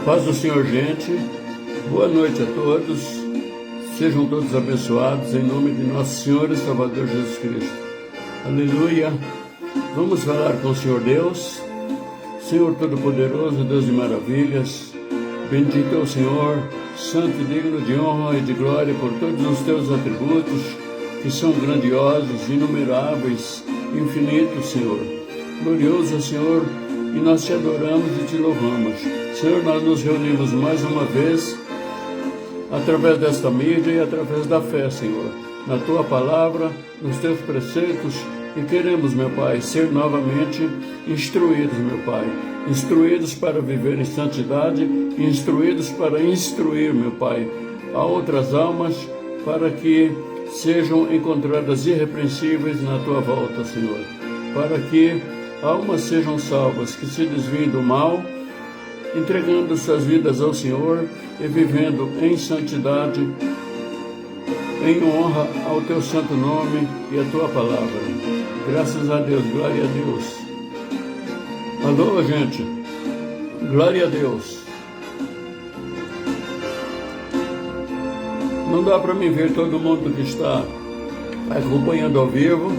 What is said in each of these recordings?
Paz do Senhor, gente. Boa noite a todos. Sejam todos abençoados em nome de nosso Senhor e Salvador Jesus Cristo. Aleluia. Vamos falar com o Senhor Deus. Senhor Todo-Poderoso, Deus de maravilhas. Bendito é o Senhor, santo e digno de honra e de glória por todos os teus atributos, que são grandiosos, inumeráveis, infinitos, Senhor. Glorioso é o Senhor, e nós te adoramos e te louvamos. Senhor, nós nos reunimos mais uma vez, através desta mídia e através da fé, Senhor, na Tua palavra, nos Teus preceitos, e queremos, meu Pai, ser novamente instruídos, meu Pai, instruídos para viver em santidade, instruídos para instruir, meu Pai, a outras almas, para que sejam encontradas irrepreensíveis na Tua volta, Senhor, para que almas sejam salvas, que se desviem do mal, entregando suas vidas ao Senhor e vivendo em santidade, em honra ao Teu santo nome e à Tua palavra. Graças a Deus, glória a Deus. Alô, gente, glória a Deus. Não dá para mim ver todo mundo que está acompanhando ao vivo,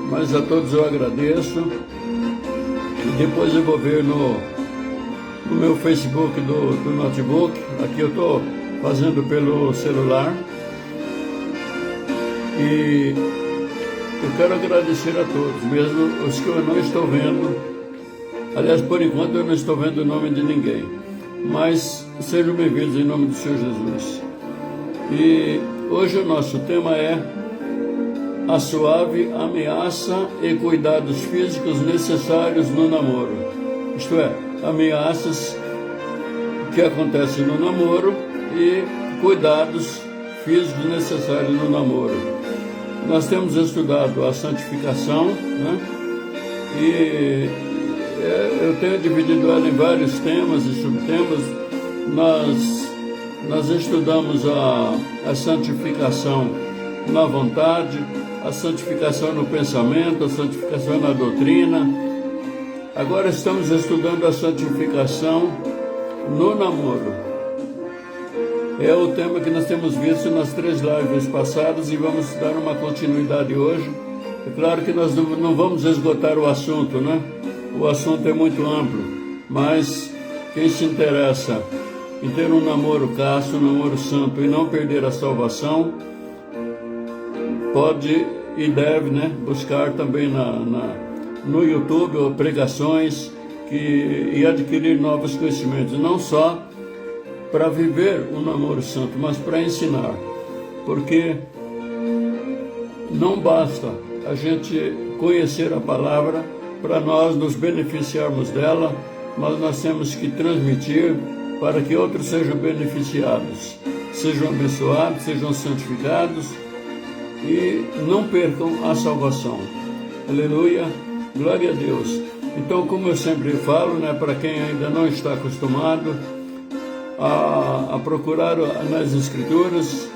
mas a todos eu agradeço. Depois eu vou ver no meu Facebook do notebook. Aqui eu estou fazendo pelo celular. E eu quero agradecer a todos, mesmo os que eu não estou vendo. Aliás, por enquanto eu não estou vendo o nome de ninguém. Mas sejam bem-vindos em nome do Senhor Jesus. E hoje o nosso tema é a suave ameaça e cuidados físicos necessários no namoro. Isto é, ameaças que acontecem no namoro e cuidados físicos necessários no namoro. Nós temos estudado a santificação, né? E eu tenho dividido ela em vários temas e subtemas. Nós estudamos a santificação na vontade, a santificação no pensamento, a santificação na doutrina. Agora estamos estudando a santificação no namoro. É o tema que nós temos visto nas 3 lives passadas e vamos dar uma continuidade hoje. É claro que nós não vamos esgotar o assunto, né? O assunto é muito amplo, mas quem se interessa em ter um namoro casto, um namoro santo e não perder a salvação, pode e deve, né, buscar também no YouTube ou pregações e adquirir novos conhecimentos, não só para viver um namoro santo, mas para ensinar, porque não basta a gente conhecer a palavra para nós nos beneficiarmos dela, mas nós temos que transmitir para que outros sejam beneficiados, sejam abençoados, sejam santificados e não percam a salvação. Aleluia, glória a Deus. Então, como eu sempre falo, né, para quem ainda não está acostumado a procurar nas Escrituras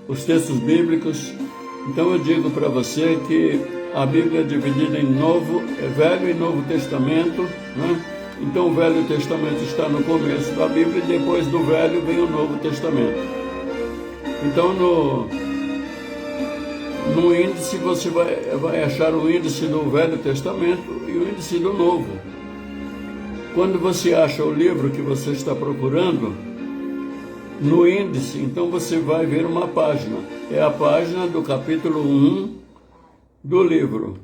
os textos bíblicos, então eu digo para você que a Bíblia é dividida em Velho e Novo Testamento, né? Então o Velho Testamento está no começo da Bíblia e depois do Velho vem o Novo Testamento. Então no índice você vai achar o índice do Velho Testamento e o índice do Novo. Quando você acha o livro que você está procurando, no índice, então você vai ver uma página. É a página do capítulo 1 do livro.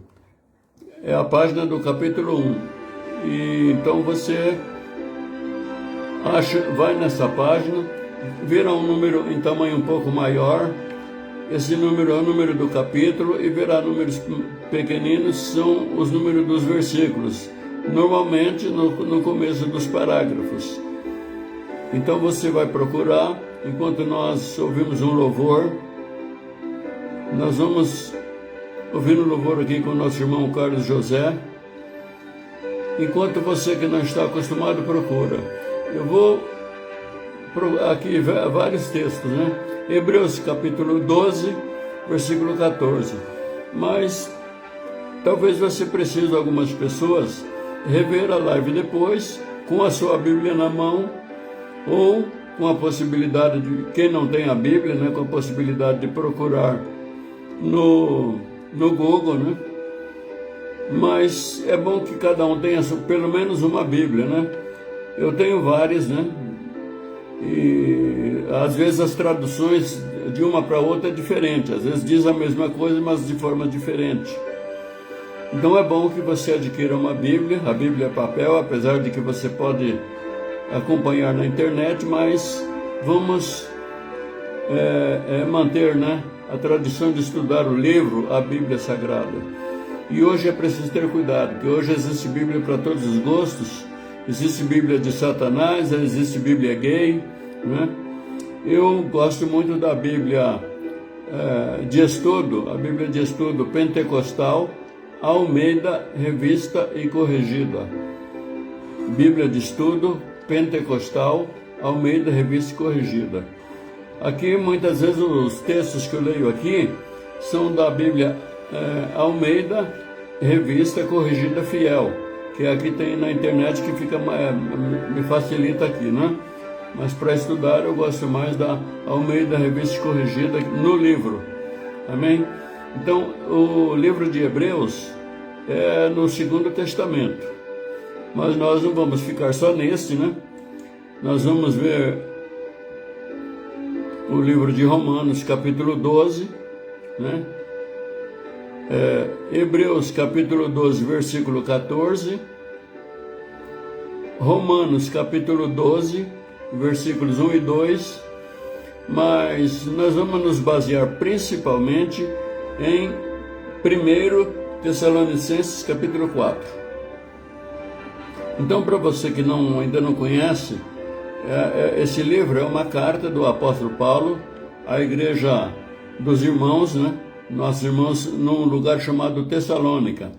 É a página do capítulo 1. E então você vai nessa página, verá um número em tamanho um pouco maior. Esse número é o número do capítulo e verá números pequeninos, são os números dos versículos, normalmente no começo dos parágrafos. Então você vai procurar, enquanto nós ouvimos um louvor, nós vamos ouvir um louvor aqui com o nosso irmão Carlos José. Enquanto você que não está acostumado procura, eu vou aqui vários textos, né? Hebreus capítulo 12, versículo 14. Mas talvez você precise, algumas pessoas, rever a live depois, com a sua Bíblia na mão, ou com a possibilidade de, quem não tem a Bíblia, né, com a possibilidade de procurar no Google, né? Mas é bom que cada um tenha pelo menos uma Bíblia, né? Eu tenho várias, né? E às vezes as traduções de uma para outra é diferente, às vezes diz a mesma coisa, mas de forma diferente. Então é bom que você adquira uma Bíblia. A Bíblia é papel, apesar de que você pode acompanhar na internet, mas vamos manter, né, a tradição de estudar o livro, a Bíblia Sagrada. E hoje é preciso ter cuidado, porque hoje existe Bíblia para todos os gostos. Existe Bíblia de Satanás, existe Bíblia gay, né? Eu gosto muito da Bíblia de estudo, a Bíblia de estudo pentecostal, Almeida, revista e corrigida. Bíblia de estudo pentecostal, Almeida, revista e corrigida. Aqui, muitas vezes, os textos que eu leio aqui são da Bíblia Almeida, revista corrigida fiel, que aqui tem na internet, que fica me facilita aqui, né? Mas para estudar eu gosto mais da Almeida, revista corrigida no livro. Amém? Então, o livro de Hebreus é no Segundo Testamento, mas nós não vamos ficar só nesse, né? Nós vamos ver o livro de Romanos, capítulo 12, né? Hebreus, capítulo 12, versículo 14, Romanos, capítulo 12, versículos 1 e 2, mas nós vamos nos basear principalmente em 1 Tessalonicenses, capítulo 4. Então, para você que ainda não conhece, esse livro é uma carta do apóstolo Paulo à igreja dos irmãos, né? Nossos irmãos num lugar chamado Tessalônica.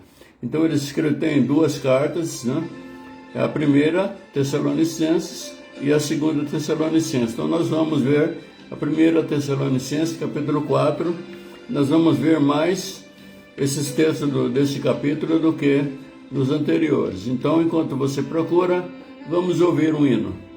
Então ele tem duas cartas, né? A primeira, Tessalonicenses, e a segunda, Tessalonicenses. Então nós vamos ver a primeira, Tessalonicenses, capítulo 4. Nós vamos ver mais esses textos desse capítulo do que nos anteriores. Então, enquanto você procura, vamos ouvir um hino.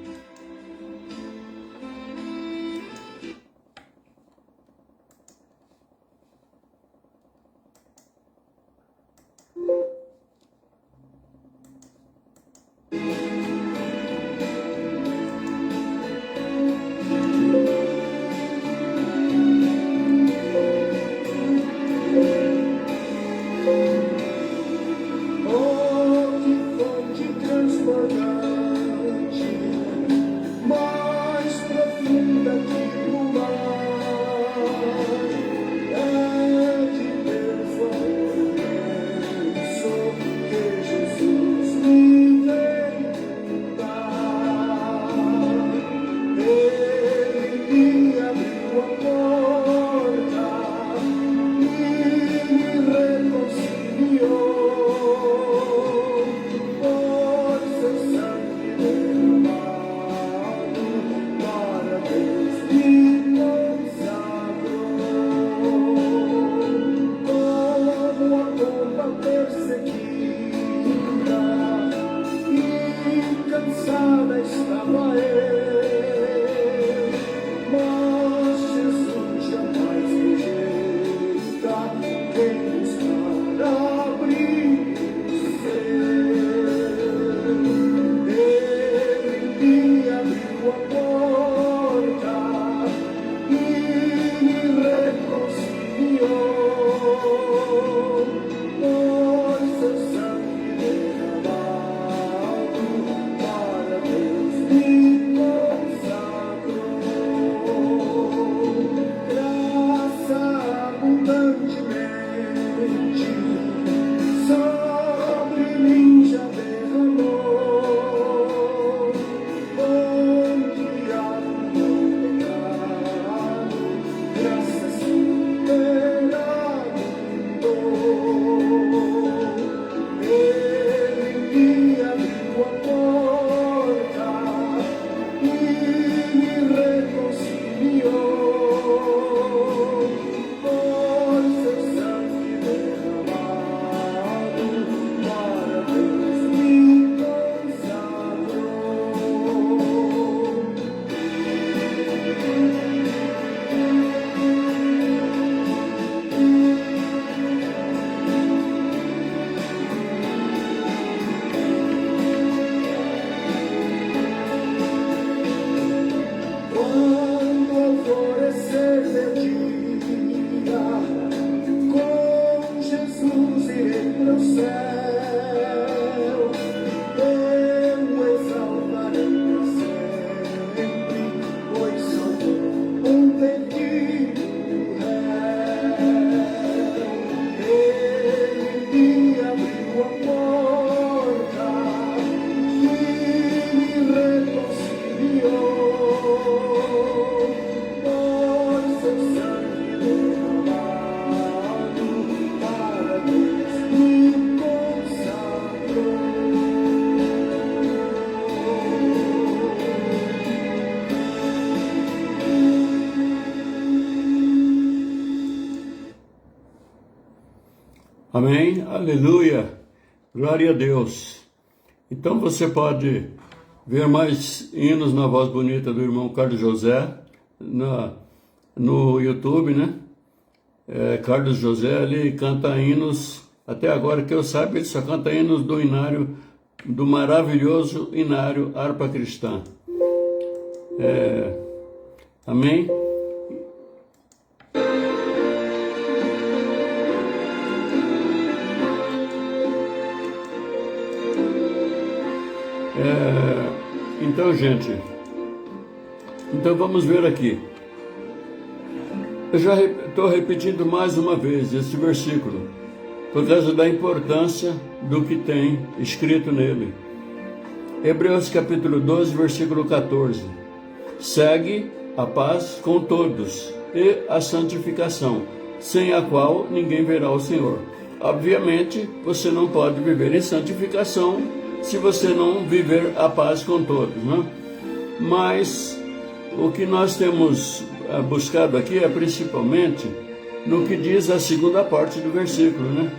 Amém? Aleluia! Glória a Deus! Então você pode ver mais hinos na voz bonita do irmão Carlos José no YouTube, né? Carlos José, ele canta hinos, até agora que eu saiba, ele só canta hinos do inário, do maravilhoso inário Harpa Cristã. Amém? Então, gente, vamos ver aqui. Eu já estou repetindo mais uma vez esse versículo, por causa da importância do que tem escrito nele. Hebreus capítulo 12, versículo 14. Segue a paz com todos e a santificação, sem a qual ninguém verá o Senhor. Obviamente, você não pode viver em santificação se você não viver a paz com todos, né? Mas o que nós temos buscado aqui é principalmente no que diz a segunda parte do versículo, né?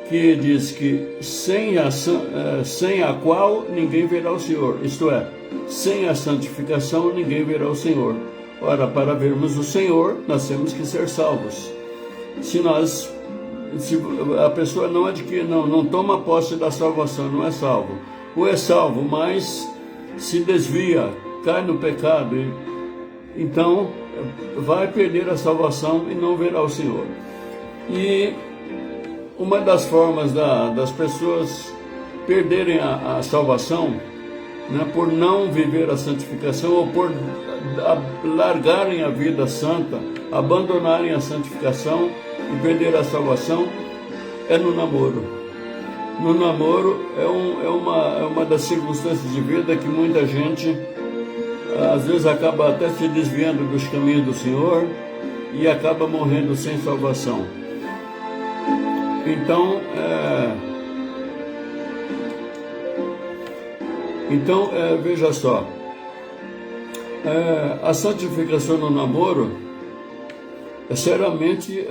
Que diz que sem a qual ninguém verá o Senhor, isto é, sem a santificação ninguém verá o Senhor. Ora, para vermos o Senhor, nós temos que ser salvos. Se a pessoa não toma posse da salvação, não é salvo. Ou é salvo, mas se desvia, cai no pecado, então vai perder a salvação e não verá o Senhor. E uma das formas das pessoas perderem a salvação, né, por não viver a santificação ou por largarem a vida santa, abandonarem a santificação e perder a salvação, é no namoro. No namoro é uma das circunstâncias de vida que muita gente às vezes acaba até se desviando dos caminhos do Senhor e acaba morrendo sem salvação. Então, veja só, a santificação no namoro é seriamente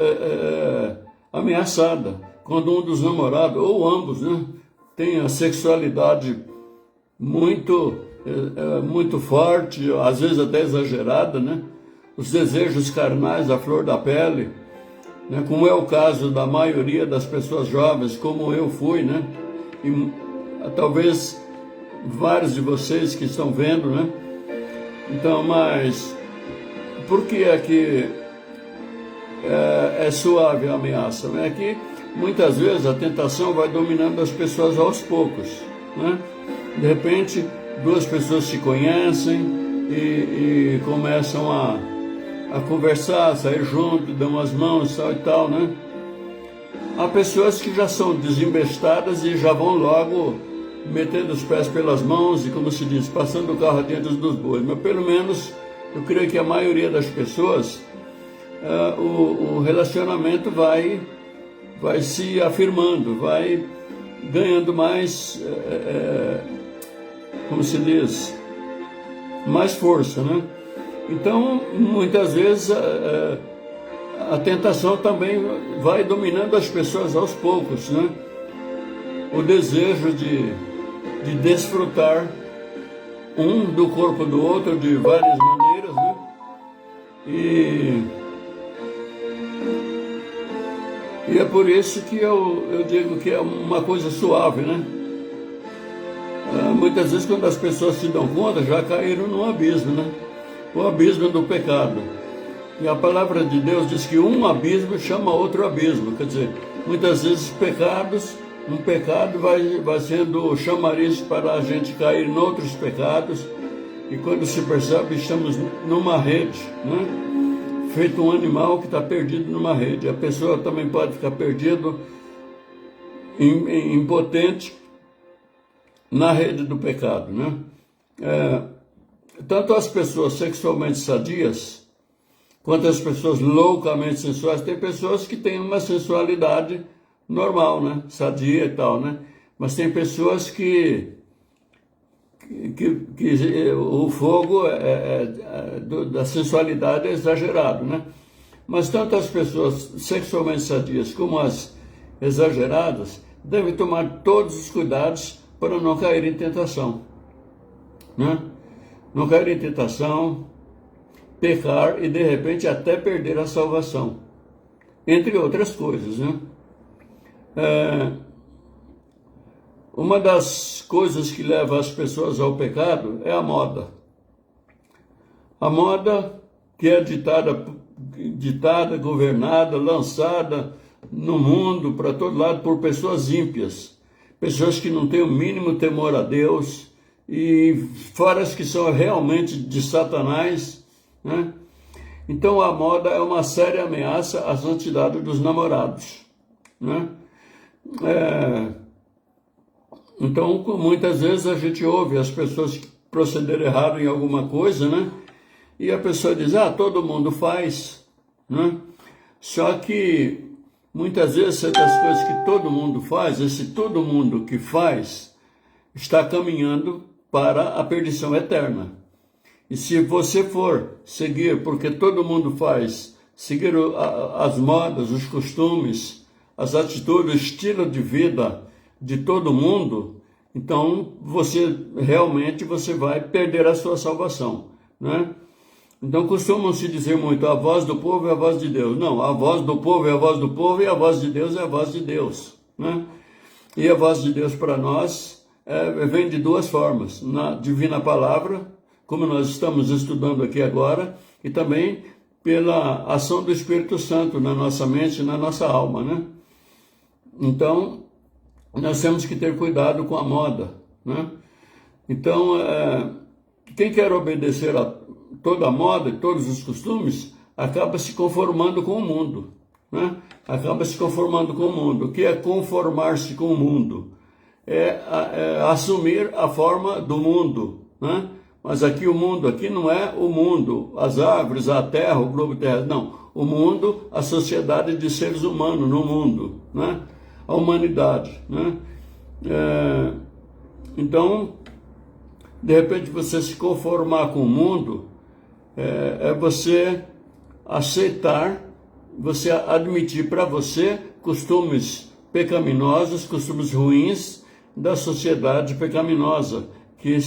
ameaçada quando um dos namorados, ou ambos, né, tem a sexualidade muito forte, às vezes até exagerada, né? Os desejos carnais à flor da pele, né? Como é o caso da maioria das pessoas jovens, como eu fui, né? E talvez vários de vocês que estão vendo, né? Então, mas por que é que é suave a ameaça? É que muitas vezes a tentação vai dominando as pessoas aos poucos, né? De repente, duas pessoas se conhecem e começam a conversar, a sair junto, dão as mãos e tal, né? Há pessoas que já são desembestadas e já vão logo metendo os pés pelas mãos e, como se diz, passando o carro adiante dos bois. Mas pelo menos, eu creio que a maioria das pessoas, o relacionamento vai se afirmando, vai ganhando mais, como se diz, mais força, né? Então, muitas vezes, a tentação também vai dominando as pessoas aos poucos, né? O desejo de desfrutar um do corpo do outro de várias maneiras, né? E é por isso que eu digo que é uma coisa suave, né? Muitas vezes, quando as pessoas se dão conta, já caíram no abismo, né? O abismo do pecado. E a palavra de Deus diz que um abismo chama outro abismo. Quer dizer, muitas vezes um pecado vai sendo chamariz para a gente cair em outros pecados. E quando se percebe, estamos numa rede, né? Feito um animal que está perdido numa rede. A pessoa também pode ficar perdido, impotente, na rede do pecado, né? Tanto as pessoas sexualmente sadias, quanto as pessoas loucamente sensuais. Tem pessoas que têm uma sensualidade normal, né? Sadia e tal, né? Mas tem pessoas que o fogo da sensualidade é exagerado, né? Mas tanto as pessoas sexualmente sadias como as exageradas, deve tomar todos os cuidados para não cair em tentação, né? Não cair em tentação, pecar e de repente até perder a salvação, entre outras coisas, né? Uma das coisas que leva as pessoas ao pecado é a moda. A moda que é ditada, governada, lançada no mundo, para todo lado, por pessoas ímpias. Pessoas que não têm o mínimo temor a Deus e fora as que são realmente de Satanás, né? Então a moda é uma séria ameaça à santidade dos namorados, né? Então, muitas vezes a gente ouve as pessoas procederem errado em alguma coisa, né? E a pessoa diz, todo mundo faz, né? Só que muitas vezes certas coisas que todo mundo faz, esse todo mundo que faz, está caminhando para a perdição eterna. E se você for seguir, porque todo mundo faz, seguir as modas, os costumes, as atitudes, o estilo de vida de todo mundo, então você realmente vai perder a sua salvação, né? Então costumam-se dizer muito, a voz do povo é a voz de Deus. Não, a voz do povo é a voz do povo e a voz de Deus é a voz de Deus, né? E a voz de Deus para nós vem de duas formas, na divina palavra, como nós estamos estudando aqui agora, e também pela ação do Espírito Santo na nossa mente e na nossa alma, né? Então, nós temos que ter cuidado com a moda, né? Então, quem quer obedecer a toda a moda e todos os costumes, acaba se conformando com o mundo, né? Acaba se conformando com o mundo. O que é conformar-se com o mundo? É assumir a forma do mundo, né? Mas aqui o mundo, aqui não é o mundo, as árvores, a terra, o globo terrestre, não. O mundo, a sociedade de seres humanos no mundo, né? A humanidade, né? Então, de repente você se conformar com o mundo, é você aceitar, você admitir para você costumes pecaminosos, costumes ruins da sociedade pecaminosa, que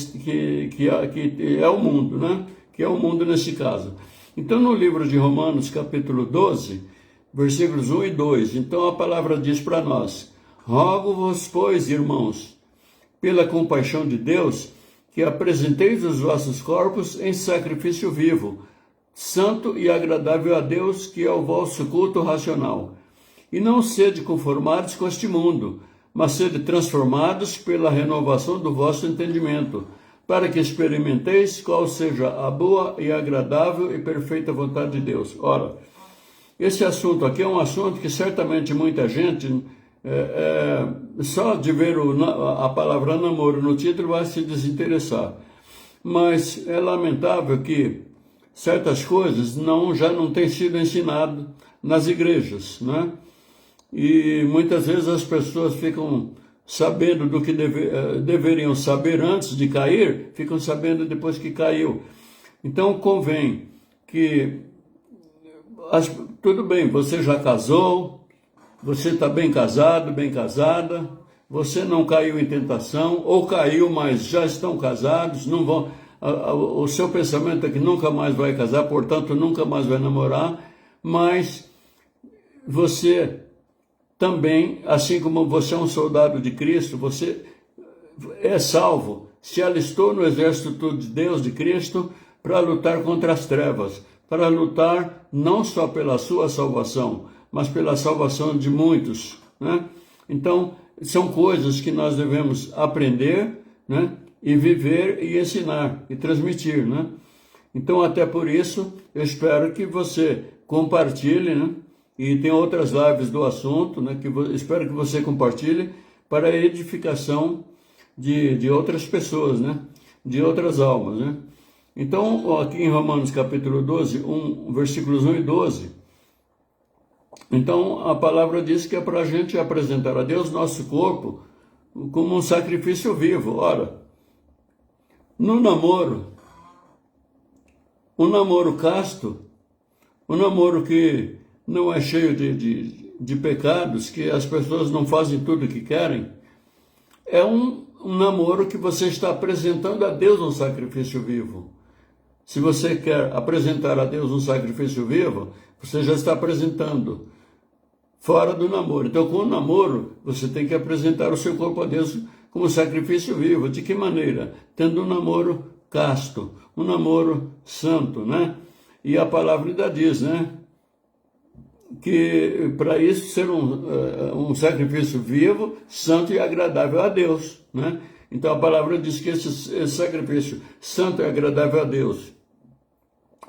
é o mundo, né? Que é o mundo nesse caso. Então, no livro de Romanos, capítulo 12, versículos 1 e 2, então a palavra diz para nós, rogo-vos, pois, irmãos, pela compaixão de Deus, que apresenteis os vossos corpos em sacrifício vivo, santo e agradável a Deus, que é o vosso culto racional. E não sede conformados com este mundo, mas sede transformados pela renovação do vosso entendimento, para que experimenteis qual seja a boa e agradável e perfeita vontade de Deus. Ora, esse assunto aqui é um assunto que certamente muita gente, só de ver a palavra namoro no título, vai se desinteressar. Mas é lamentável que certas coisas já não têm sido ensinadas nas igrejas, né? E muitas vezes as pessoas ficam sabendo do que deveriam saber antes de cair, ficam sabendo depois que caiu. Então convém que, tudo bem, você já casou, você está bem casado, bem casada, você não caiu em tentação, ou caiu, mas já estão casados, não vão, o seu pensamento é que nunca mais vai casar, portanto nunca mais vai namorar, mas você também, assim como você é um soldado de Cristo, você é salvo, se alistou no exército de Deus, de Cristo, para lutar contra as trevas, para lutar não só pela sua salvação, mas pela salvação de muitos, né? Então, são coisas que nós devemos aprender, né? E viver e ensinar e transmitir, né? Então, até por isso, eu espero que você compartilhe, né? E tem outras lives do assunto, né, espero que você compartilhe para a edificação de outras pessoas, né, de outras almas, né. Então, aqui em Romanos capítulo 12, versículos 1 e 12, então a palavra diz que é para a gente apresentar a Deus nosso corpo como um sacrifício vivo. Ora, no namoro, um namoro casto, um namoro que não é cheio de pecados, que as pessoas não fazem tudo o que querem, é um namoro que você está apresentando a Deus um sacrifício vivo. Se você quer apresentar a Deus um sacrifício vivo, você já está apresentando fora do namoro. Então, com o namoro, você tem que apresentar o seu corpo a Deus como sacrifício vivo. De que maneira? Tendo um namoro casto, um namoro santo, né? E a palavra ainda diz, né? Que para isso ser um sacrifício vivo, santo e agradável a Deus, né? Então a palavra diz que esse sacrifício santo e agradável a Deus,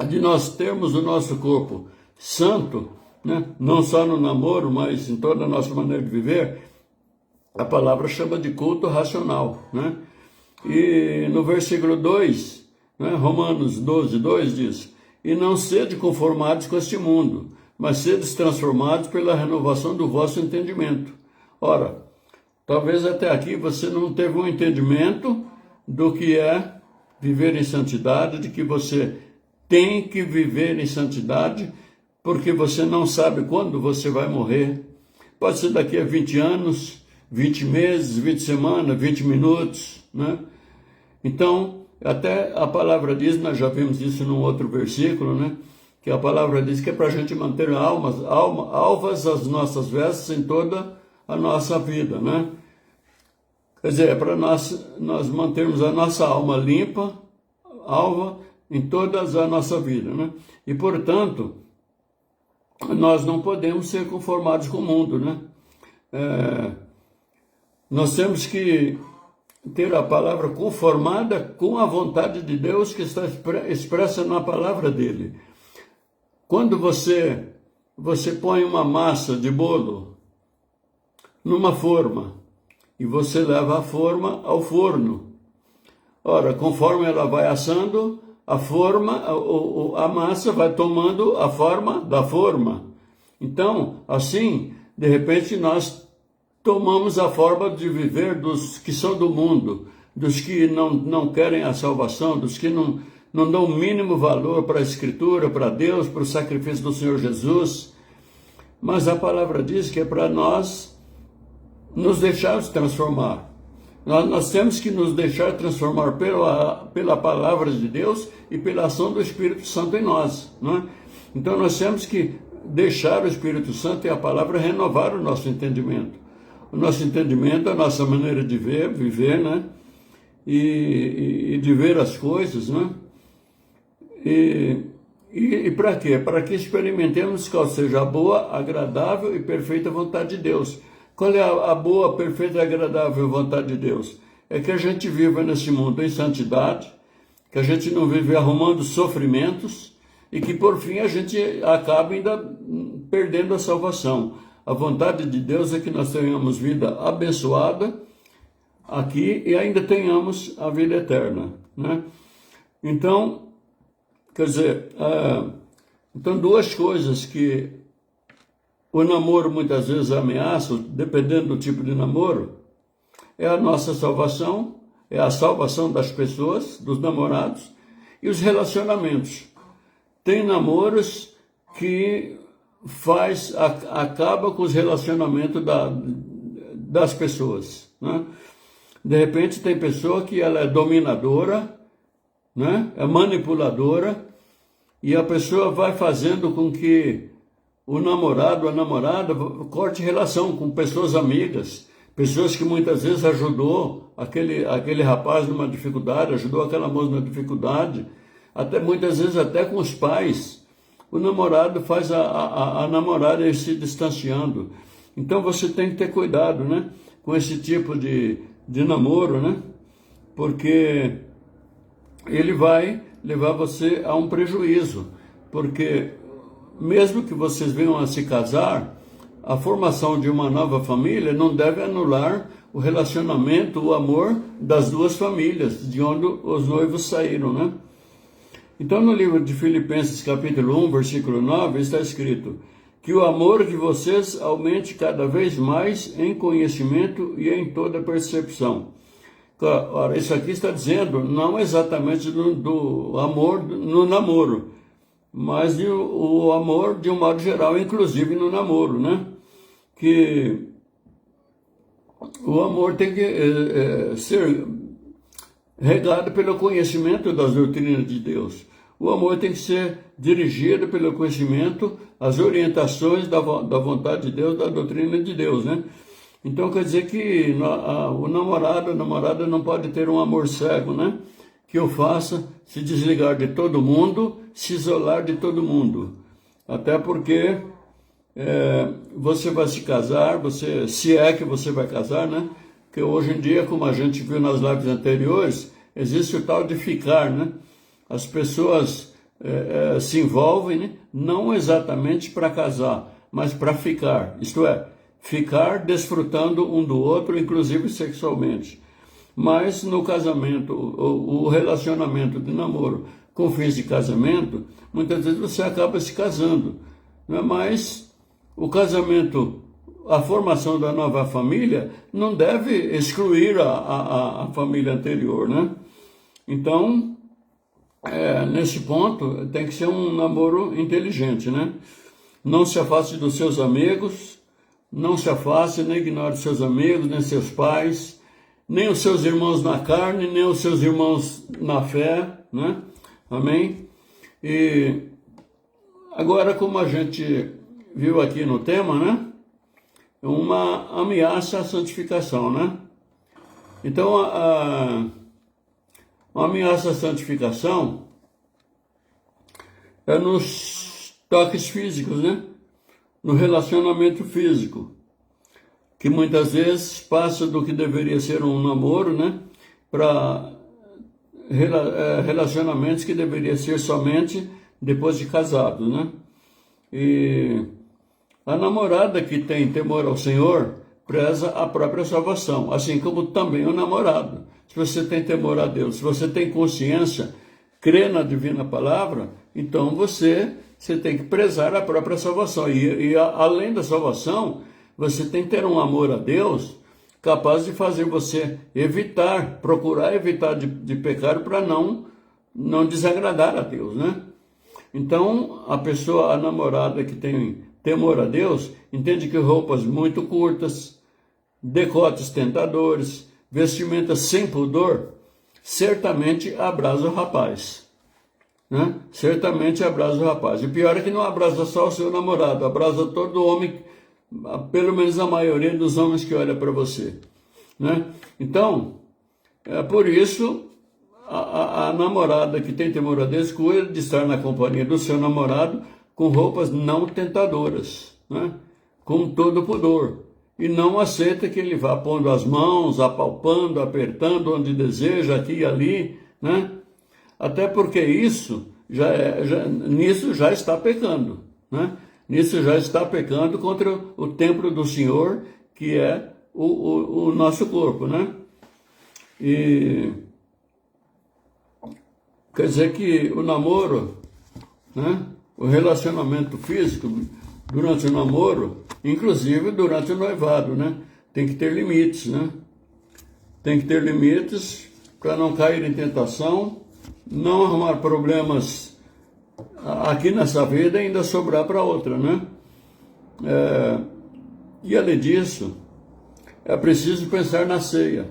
de nós termos o nosso corpo santo, né? Não só no namoro, mas em toda a nossa maneira de viver, a palavra chama de culto racional, né? E no versículo 2, né, Romanos 12, 2 diz: e não sede conformados com este mundo, mas sedes transformados pela renovação do vosso entendimento. Ora, talvez até aqui você não teve um entendimento do que é viver em santidade, de que você tem que viver em santidade, porque você não sabe quando você vai morrer. Pode ser daqui a 20 anos, 20 meses, 20 semanas, 20 minutos, né? Então, até a palavra diz, nós já vimos isso num outro versículo, né? Que a palavra diz que é para a gente manter alvas as nossas vestes em toda a nossa vida, né? Quer dizer, é para nós mantermos a nossa alma limpa, alva, em toda a nossa vida, né? E, portanto, nós não podemos ser conformados com o mundo, né? Nós temos que ter a palavra conformada com a vontade de Deus que está expressa na palavra dele. Quando você põe uma massa de bolo numa forma e você leva a forma ao forno, ora, conforme ela vai assando, a massa vai tomando a forma da forma. Então, assim, de repente nós tomamos a forma de viver dos que são do mundo, dos que não querem a salvação, dos que não dão o mínimo valor para a Escritura, para Deus, para o sacrifício do Senhor Jesus. Mas a palavra diz que é para nós nos deixarmos transformar. Nós temos que nos deixar transformar pela palavra de Deus e pela ação do Espírito Santo em nós, né? Então nós temos que deixar o Espírito Santo e a palavra renovar o nosso entendimento. O nosso entendimento, a nossa maneira de viver, né? E de ver as coisas, né? E para quê? Para que experimentemos qual seja a boa, agradável e perfeita vontade de Deus. Qual é a boa, perfeita e agradável vontade de Deus? É que a gente viva nesse mundo em santidade, que a gente não vive arrumando sofrimentos e que por fim a gente acabe ainda perdendo a salvação. A vontade de Deus é que nós tenhamos vida abençoada aqui e ainda tenhamos a vida eterna, né? Então, quer dizer, então duas coisas que o namoro muitas vezes ameaça, dependendo do tipo de namoro, é a nossa salvação, é a salvação das pessoas, dos namorados, e os relacionamentos. Tem namoros que acaba com os relacionamentos das pessoas, né? De repente tem pessoa que ela é dominadora, né? É manipuladora, e a pessoa vai fazendo com que o namorado, a namorada, corte relação com pessoas amigas, pessoas que muitas vezes ajudou aquele rapaz numa dificuldade, ajudou aquela moça numa dificuldade, até muitas vezes até com os pais. O namorado faz a namorada ir se distanciando. Então você tem que ter cuidado, né, com esse tipo de namoro, né, porque ele vai levar você a um prejuízo, porque mesmo que vocês venham a se casar, a formação de uma nova família não deve anular o relacionamento, o amor das duas famílias, de onde os noivos saíram, né? Então, no livro de Filipenses, capítulo 1, versículo 9, está escrito que o amor de vocês aumente cada vez mais em conhecimento e em toda percepção. Ora, isso aqui está dizendo não exatamente do amor no namoro, mas o amor de um modo geral, inclusive no namoro, né? que o amor tem que ser regado pelo conhecimento das doutrinas de Deus. O amor tem que ser dirigido pelo conhecimento, as orientações da vontade de Deus, da doutrina de Deus, né? Então quer dizer que o namorado, a namorada não pode ter um amor cego, né? Que o faça se desligar de todo mundo, se isolar de todo mundo. Até porque você vai se casar, se é que você vai casar, né? Que hoje em dia, como a gente viu nas lives anteriores, existe o tal de ficar, né? As pessoas se envolvem, né? Não exatamente para casar, mas para ficar. Isto é, ficar desfrutando um do outro, inclusive sexualmente. Mas no casamento, o relacionamento de namoro com fins de casamento, muitas vezes você acaba se casando, né? Mas o casamento, a formação da nova família não deve excluir a família anterior, né? Então, nesse ponto, tem que ser um namoro inteligente, né? Não se afaste dos seus amigos, não se afaste, nem ignore seus amigos, nem seus pais, nem os seus irmãos na carne, nem os seus irmãos na fé, né? Amém? E agora, como a gente viu aqui no tema, né? Uma ameaça à santificação, né? Então, uma ameaça à santificação é nos toques físicos, né? No relacionamento físico, que muitas vezes passa do que deveria ser um namoro, né? Para relacionamentos que deveria ser somente depois de casado, né? E a namorada que tem temor ao Senhor preza a própria salvação, assim como também o namorado. Se você tem temor a Deus, se você tem consciência, crê na divina palavra, então você tem que prezar a própria salvação. E além da salvação, você tem que ter um amor a Deus capaz de fazer você procurar evitar de pecar para não desagradar a Deus, né? Então, a namorada que tem temor a Deus, entende que roupas muito curtas, decotes tentadores, vestimentas sem pudor, certamente abrasa o rapaz, né? Certamente abrasa o rapaz. E pior é que não abrasa só o seu namorado, abrasa todo homem, pelo menos a maioria dos homens que olha para você, né? Então, por isso, a namorada que tem temor a Deus cuida de estar na companhia do seu namorado com roupas não tentadoras, né? Com todo pudor. E não aceita que ele vá pondo as mãos, apalpando, apertando onde deseja, aqui e ali, né? Até porque nisso já está pecando, né? Nisso já está pecando contra o templo do Senhor, que é o nosso corpo, né? E quer dizer que o namoro, né? O relacionamento físico durante o namoro, inclusive durante o noivado, né? Tem que ter limites, né? Tem que ter limites para não cair em tentação, não arrumar problemas aqui nessa vida e ainda sobrar para outra, né? E além disso, é preciso pensar na ceia.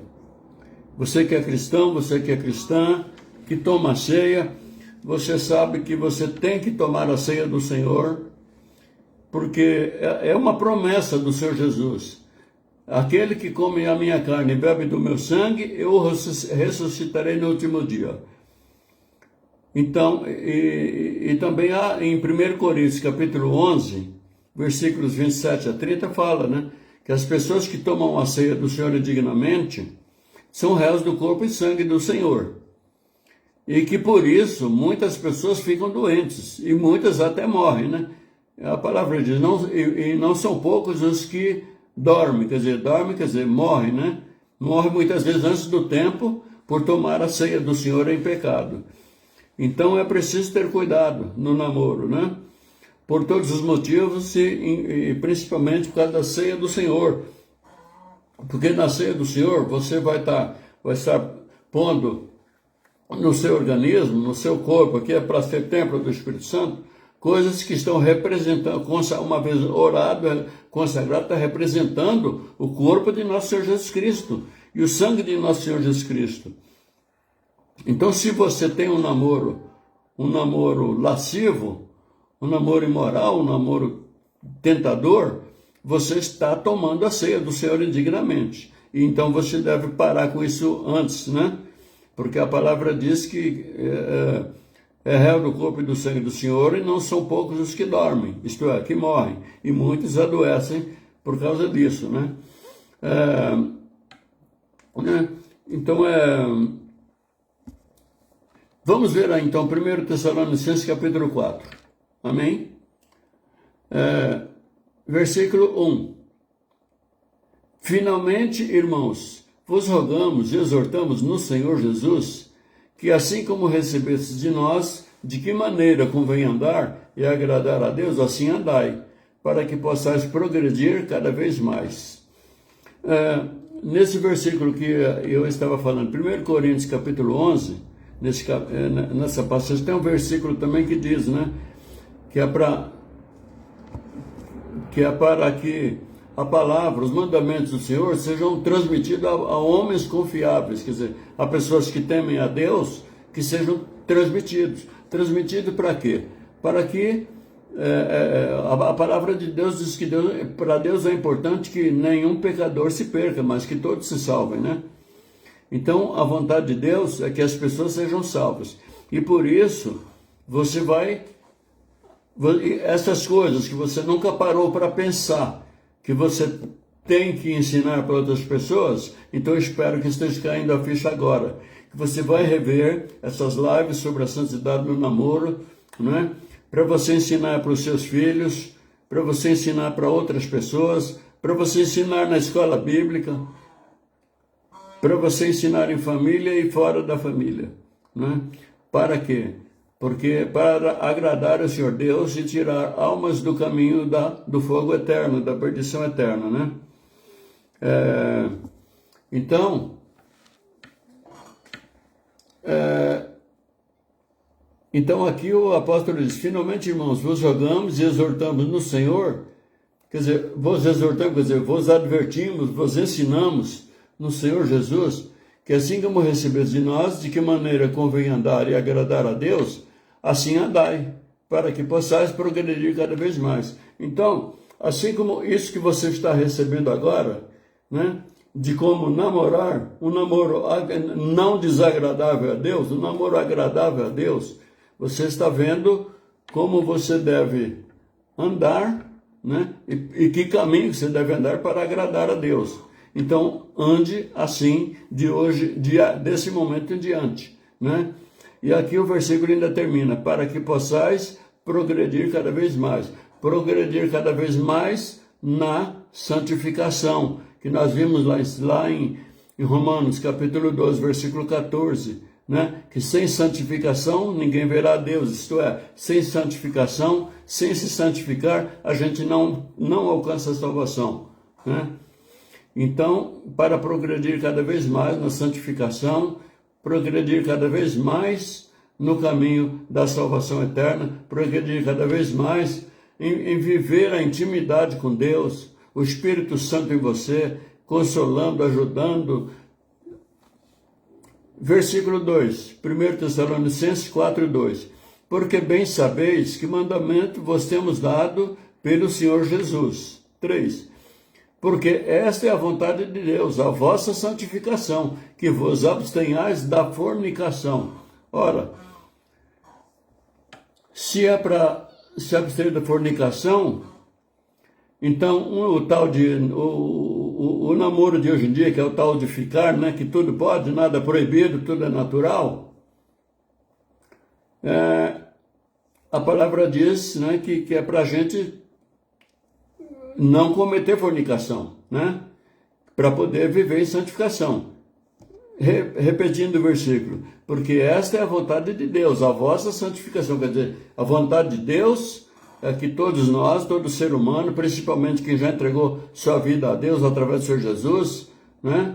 Você que é cristão, você que é cristã, que toma a ceia, você sabe que você tem que tomar a ceia do Senhor, porque é uma promessa do Senhor Jesus. Aquele que come a minha carne e bebe do meu sangue, eu ressuscitarei no último dia. Então, e também há em 1 Coríntios, capítulo 11, versículos 27 a 30, fala, né? Que as pessoas que tomam a ceia do Senhor dignamente são réus do corpo e sangue do Senhor. E que por isso muitas pessoas ficam doentes e muitas até morrem, né? A palavra diz, não são poucos os que dormem, quer dizer, morrem, né? Morrem muitas vezes antes do tempo por tomar a ceia do Senhor em pecado. Então é preciso ter cuidado no namoro, né? Por todos os motivos e principalmente por causa da ceia do Senhor. Porque na ceia do Senhor você vai estar pondo no seu organismo, no seu corpo, que é para ser templo do Espírito Santo, coisas que estão representando, uma vez orado, consagrado, está representando o corpo de nosso Senhor Jesus Cristo e o sangue de nosso Senhor Jesus Cristo. Então, se você tem um namoro lascivo, um namoro imoral, um namoro tentador, você está tomando a ceia do Senhor indignamente. E então você deve parar com isso antes, né? Porque a palavra diz que é réu do corpo e do sangue do Senhor, e não são poucos os que dormem, isto é, que morrem, e muitos adoecem por causa disso, né? Então, vamos ver aí, então, 1 Tessalonicenses capítulo 4, amém? Versículo 1. Finalmente, irmãos, vos rogamos e exortamos no Senhor Jesus, que assim como recebestes de nós, de que maneira convém andar e agradar a Deus, assim andai, para que possais progredir cada vez mais. Nesse versículo que eu estava falando, 1 Coríntios capítulo 11, nessa passagem, tem um versículo também que diz, né, que é para que a palavra, os mandamentos do Senhor sejam transmitidos a homens confiáveis, quer dizer, a pessoas que temem a Deus, que sejam transmitidos. Transmitido para quê? Para que a palavra de Deus diz que para Deus é importante que nenhum pecador se perca, mas que todos se salvem, né? Então, a vontade de Deus é que as pessoas sejam salvas. E por isso, você vai... Essas coisas que você nunca parou para pensar, que você tem que ensinar para outras pessoas, então eu espero que esteja caindo a ficha agora. Que você vai rever essas lives sobre a santidade no namoro, né? Para você ensinar para os seus filhos, para você ensinar para outras pessoas, para você ensinar na escola bíblica, para você ensinar em família e fora da família, né? Para quê? Porque para agradar ao Senhor Deus e tirar almas do caminho do fogo eterno, da perdição eterna, né? Então aqui o apóstolo diz, finalmente, irmãos, vos rogamos e exortamos no Senhor, quer dizer, vos exortamos, quer dizer, vos advertimos, vos ensinamos no Senhor Jesus, que assim como recebeis de nós, de que maneira convém andar e agradar a Deus, assim andai, para que possais progredir cada vez mais. Então, assim como isso que você está recebendo agora, né, de como namorar, um namoro não desagradável a Deus, um namoro agradável a Deus, você está vendo como você deve andar, né, e que caminho você deve andar para agradar a Deus. Então, ande assim desse momento em diante, né? E aqui o versículo ainda termina, para que possais progredir cada vez mais. Progredir cada vez mais na santificação, que nós vimos lá em Romanos, capítulo 12, versículo 14, né? Que sem santificação ninguém verá a Deus, isto é, sem santificação, sem se santificar, a gente não alcança a salvação, né? Então, para progredir cada vez mais na santificação, progredir cada vez mais no caminho da salvação eterna, progredir cada vez mais em viver a intimidade com Deus, o Espírito Santo em você, consolando, ajudando. Versículo 2, 1 Tessalonicenses 4, 2. Porque bem sabeis que mandamento vos temos dado pelo Senhor Jesus. 3. Porque esta é a vontade de Deus, a vossa santificação, que vos abstenhais da fornicação. Ora, se é para se abster da fornicação, então o namoro de hoje em dia, que é o tal de ficar, né, que tudo pode, nada proibido, tudo é natural, a palavra diz, né, que é para a gente não cometer fornicação, né? Para poder viver em santificação. Repetindo o versículo, porque esta é a vontade de Deus, a vossa santificação, quer dizer, a vontade de Deus é que todos nós, todo ser humano, principalmente quem já entregou sua vida a Deus através do Senhor Jesus, né?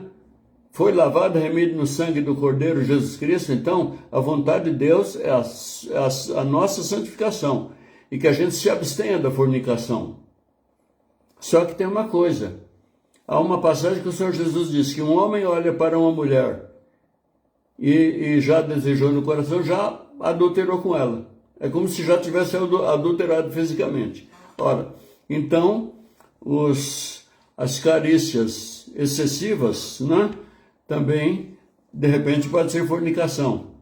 Foi lavado e remido no sangue do Cordeiro Jesus Cristo. Então, a vontade de Deus é a nossa santificação. e que a gente se abstenha da fornicação. Só que tem uma coisa, há uma passagem que o Senhor Jesus diz que um homem olha para uma mulher e já desejou no coração, já adulterou com ela. É como se já tivesse adulterado fisicamente. Ora, então, as carícias excessivas, né, também, de repente, pode ser fornicação.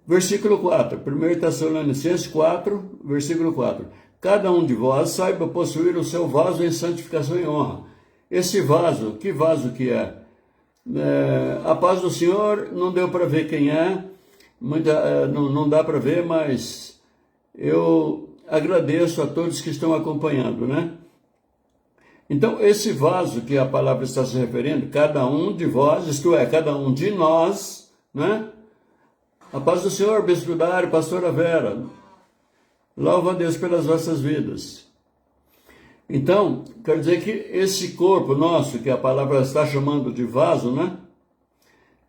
Versículo 4, 1 Tessalonicenses 4, versículo 4. Cada um de vós saiba possuir o seu vaso em santificação e honra. Esse vaso, que vaso que é? A paz do Senhor, não deu para ver quem é, não dá para ver, mas eu agradeço a todos que estão acompanhando, né? Então, esse vaso que a palavra está se referindo, cada um de vós, isto é, cada um de nós, né? A paz do Senhor, Bispo Dário, Pastora Vera, louva a Deus pelas vossas vidas. Então, quer dizer que esse corpo nosso, que a palavra está chamando de vaso, né?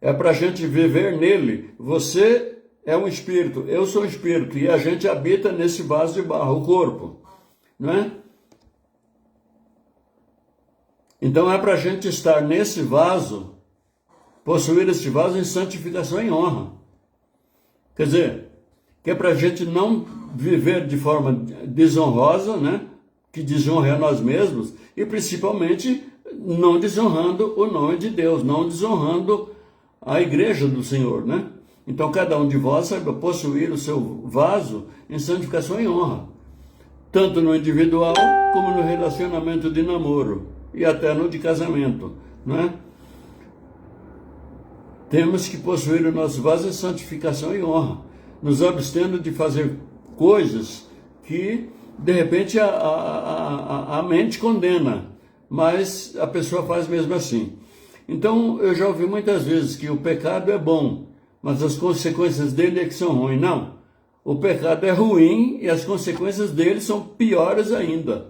É para a gente viver nele. Você é um espírito, eu sou um espírito, e a gente habita nesse vaso de barro, o corpo, não é? Então é para a gente estar nesse vaso, possuir esse vaso em santificação e honra. Quer dizer, que é para a gente não viver de forma desonrosa, né? Que desonre a nós mesmos, e principalmente não desonrando o nome de Deus, não desonrando a igreja do Senhor, né? Então cada um de vós saiba possuir o seu vaso em santificação e honra, tanto no individual como no relacionamento de namoro e até no de casamento, né? Temos que possuir o nosso vaso em santificação e honra, nos abstendo de fazer coisas que, de repente, a mente condena, mas a pessoa faz mesmo assim. Então, eu já ouvi muitas vezes que o pecado é bom, mas as consequências dele é que são ruins. Não, o pecado é ruim e as consequências dele são piores ainda.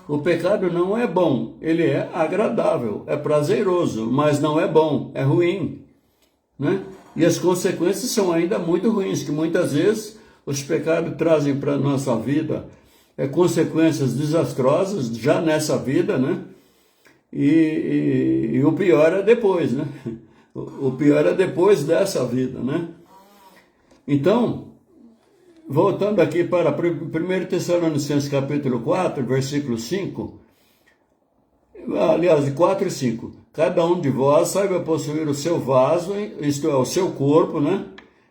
O pecado não é bom, ele é agradável, é prazeroso, mas não é bom, é ruim, né? E as consequências são ainda muito ruins, que muitas vezes os pecados trazem para a nossa vida consequências desastrosas já nessa vida, né? E o pior é depois, né? O pior é depois dessa vida, né? Então, voltando aqui para 1 Tessalonicenses capítulo 4, versículo 5, aliás, 4 e 5. Cada um de vós saiba possuir o seu vaso, isto é, o seu corpo, né?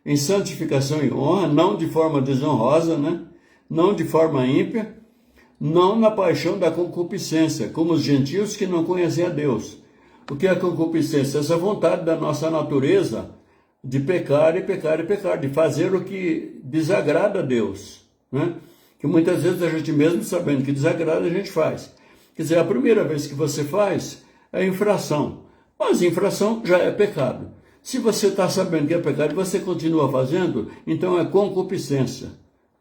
Em santificação e honra, não de forma desonrosa, né? Não de forma ímpia, não na paixão da concupiscência, como os gentios que não conhecem a Deus. O que é a concupiscência? Essa vontade da nossa natureza de pecar e pecar e pecar, de fazer o que desagrada a Deus, né? Que muitas vezes a gente mesmo sabendo que desagrada, a gente faz. Quer dizer, a primeira vez que você faz é infração, mas infração já é pecado. Se você está sabendo que é pecado e você continua fazendo, então é concupiscência,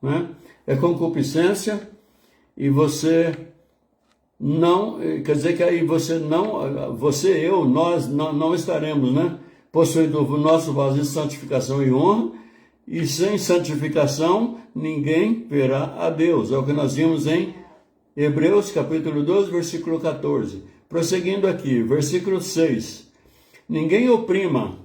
né? É concupiscência e você não, quer dizer que aí nós não estaremos, né? Possuindo o nosso vaso de santificação e honra, e sem santificação ninguém verá a Deus. É o que nós vimos em Hebreus capítulo 12, versículo 14. Prosseguindo aqui, versículo 6. Ninguém oprima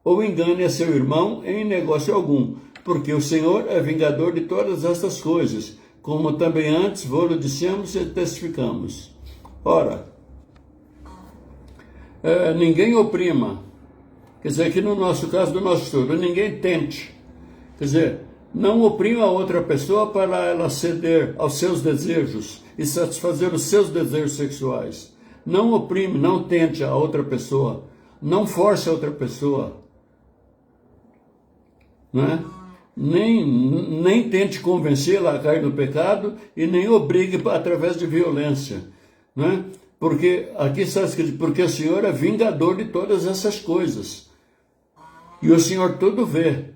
ou engane a seu irmão em negócio algum, porque o Senhor é vingador de todas estas coisas, como também antes vos dissemos e testificamos. Ora, ninguém oprima, quer dizer, aqui no nosso caso, do nosso estudo, ninguém tente, quer dizer, não oprima a outra pessoa para ela ceder aos seus desejos e satisfazer os seus desejos sexuais. Não oprime, não tente a outra pessoa, não force a outra pessoa, né? Nem tente convencê-la a cair no pecado e nem obrigue através de violência, né? Porque aqui está escrito, porque o Senhor é vingador de todas essas coisas e o Senhor tudo vê.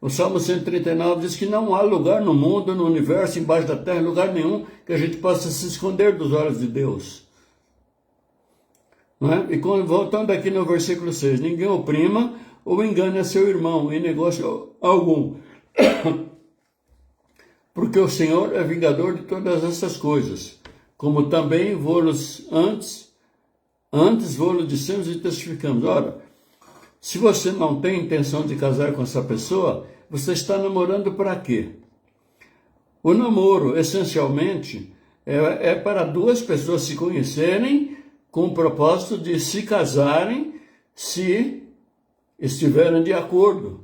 O Salmo 139 diz que não há lugar no mundo, no universo, embaixo da terra, lugar nenhum que a gente possa se esconder dos olhos de Deus, não é? E voltando aqui no versículo 6, ninguém oprima ou engane a seu irmão em negócio algum. porque o Senhor é vingador de todas essas coisas, como também antes vou-lo dissemos e testificamos. Ora, se você não tem intenção de casar com essa pessoa, você está namorando para quê? O namoro, essencialmente, é para duas pessoas se conhecerem com o propósito de se casarem se estiverem de acordo.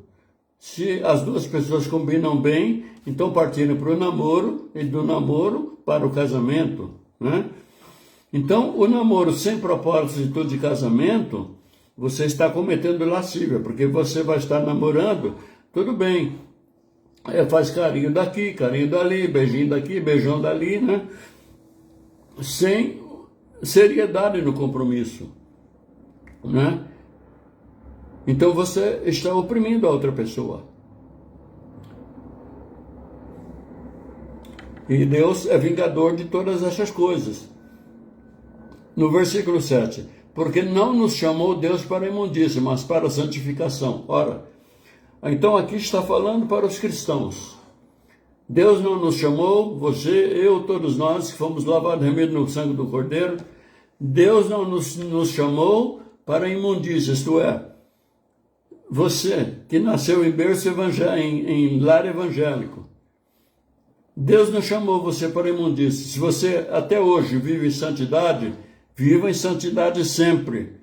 Se as duas pessoas combinam bem, então partirem para o namoro e do namoro para o casamento, né? Então, o namoro sem propósito de casamento, você está cometendo lascívia, porque você vai estar namorando, tudo bem, faz carinho daqui, carinho dali, beijinho daqui, beijão dali, né? Sem seriedade no compromisso, né? Então você está oprimindo a outra pessoa. E Deus é vingador de todas essas coisas. No versículo 7, porque não nos chamou Deus para a imundícia, mas para a santificação. Ora, então aqui está falando para os cristãos. Deus não nos chamou, você, eu, todos nós que fomos lavados remidos no sangue do Cordeiro, Deus não nos chamou para a imundícia, isto é, você que nasceu em berço em lar evangélico, Deus não chamou você para a imundícia. Se você até hoje vive em santidade, viva em santidade sempre.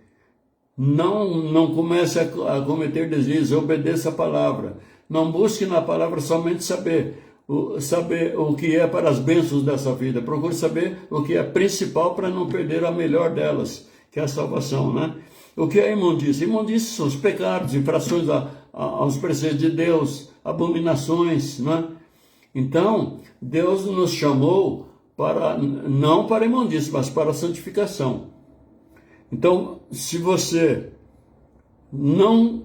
Não comece a cometer desvios, obedeça a palavra. Não busque na palavra somente saber o que é para as bênçãos dessa vida. Procure saber o que é principal para não perder a melhor delas, que é a salvação, né? O que é imundícia? Imundícia são os pecados, infrações aos preceitos de Deus, abominações, né? Então, Deus nos chamou não para a imundícia, mas para a santificação. Então, se você não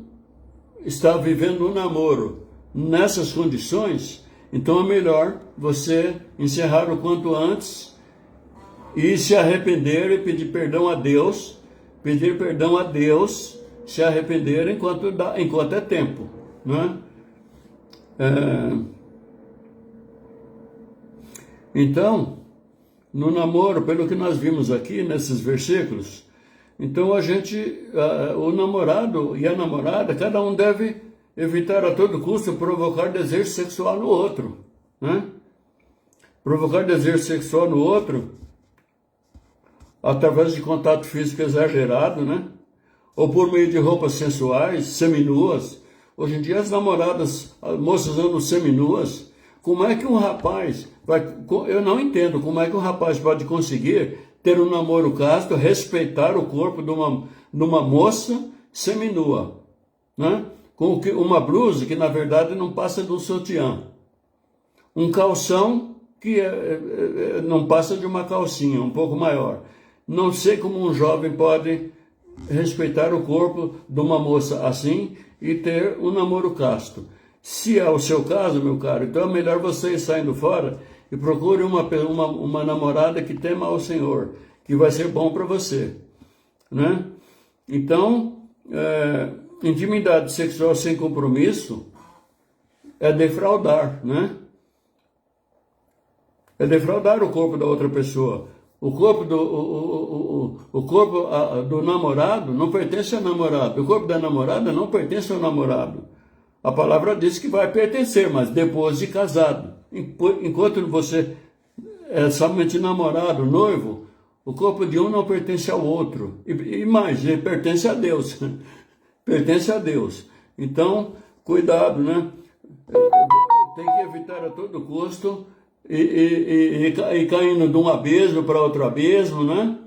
está vivendo um namoro nessas condições, então é melhor você encerrar o quanto antes e se arrepender e pedir perdão a Deus, se arrepender enquanto é tempo, né? Então, no namoro, pelo que nós vimos aqui nesses versículos, então o namorado e a namorada, cada um deve evitar a todo custo provocar desejo sexual no outro, né? Provocar desejo sexual no outro através de contato físico exagerado, né? Ou por meio de roupas sensuais, seminuas. Hoje em dia as moças andam seminuas. Como é que um rapaz eu não entendo como é que um rapaz pode conseguir ter um namoro casto, respeitar o corpo de uma moça seminua, né? Com uma blusa que na verdade não passa de um sutiã, um calção que não passa de uma calcinha, um pouco maior. Não sei como um jovem pode respeitar o corpo de uma moça assim e ter um namoro casto. Se é o seu caso, meu caro, então é melhor você ir saindo fora e procure uma namorada que tema ao Senhor, que vai ser bom para você, né? Então, intimidade sexual sem compromisso é defraudar, né? É defraudar o corpo da outra pessoa. O corpo do namorado não pertence ao namorado. O corpo da namorada não pertence ao namorado. A palavra diz que vai pertencer, mas depois de casado. Enquanto você é somente namorado, noivo, o corpo de um não pertence ao outro. E mais, ele pertence a Deus. Pertence a Deus. Então, cuidado, né? Tem que evitar a todo custo e caindo de um abismo para outro abismo, né?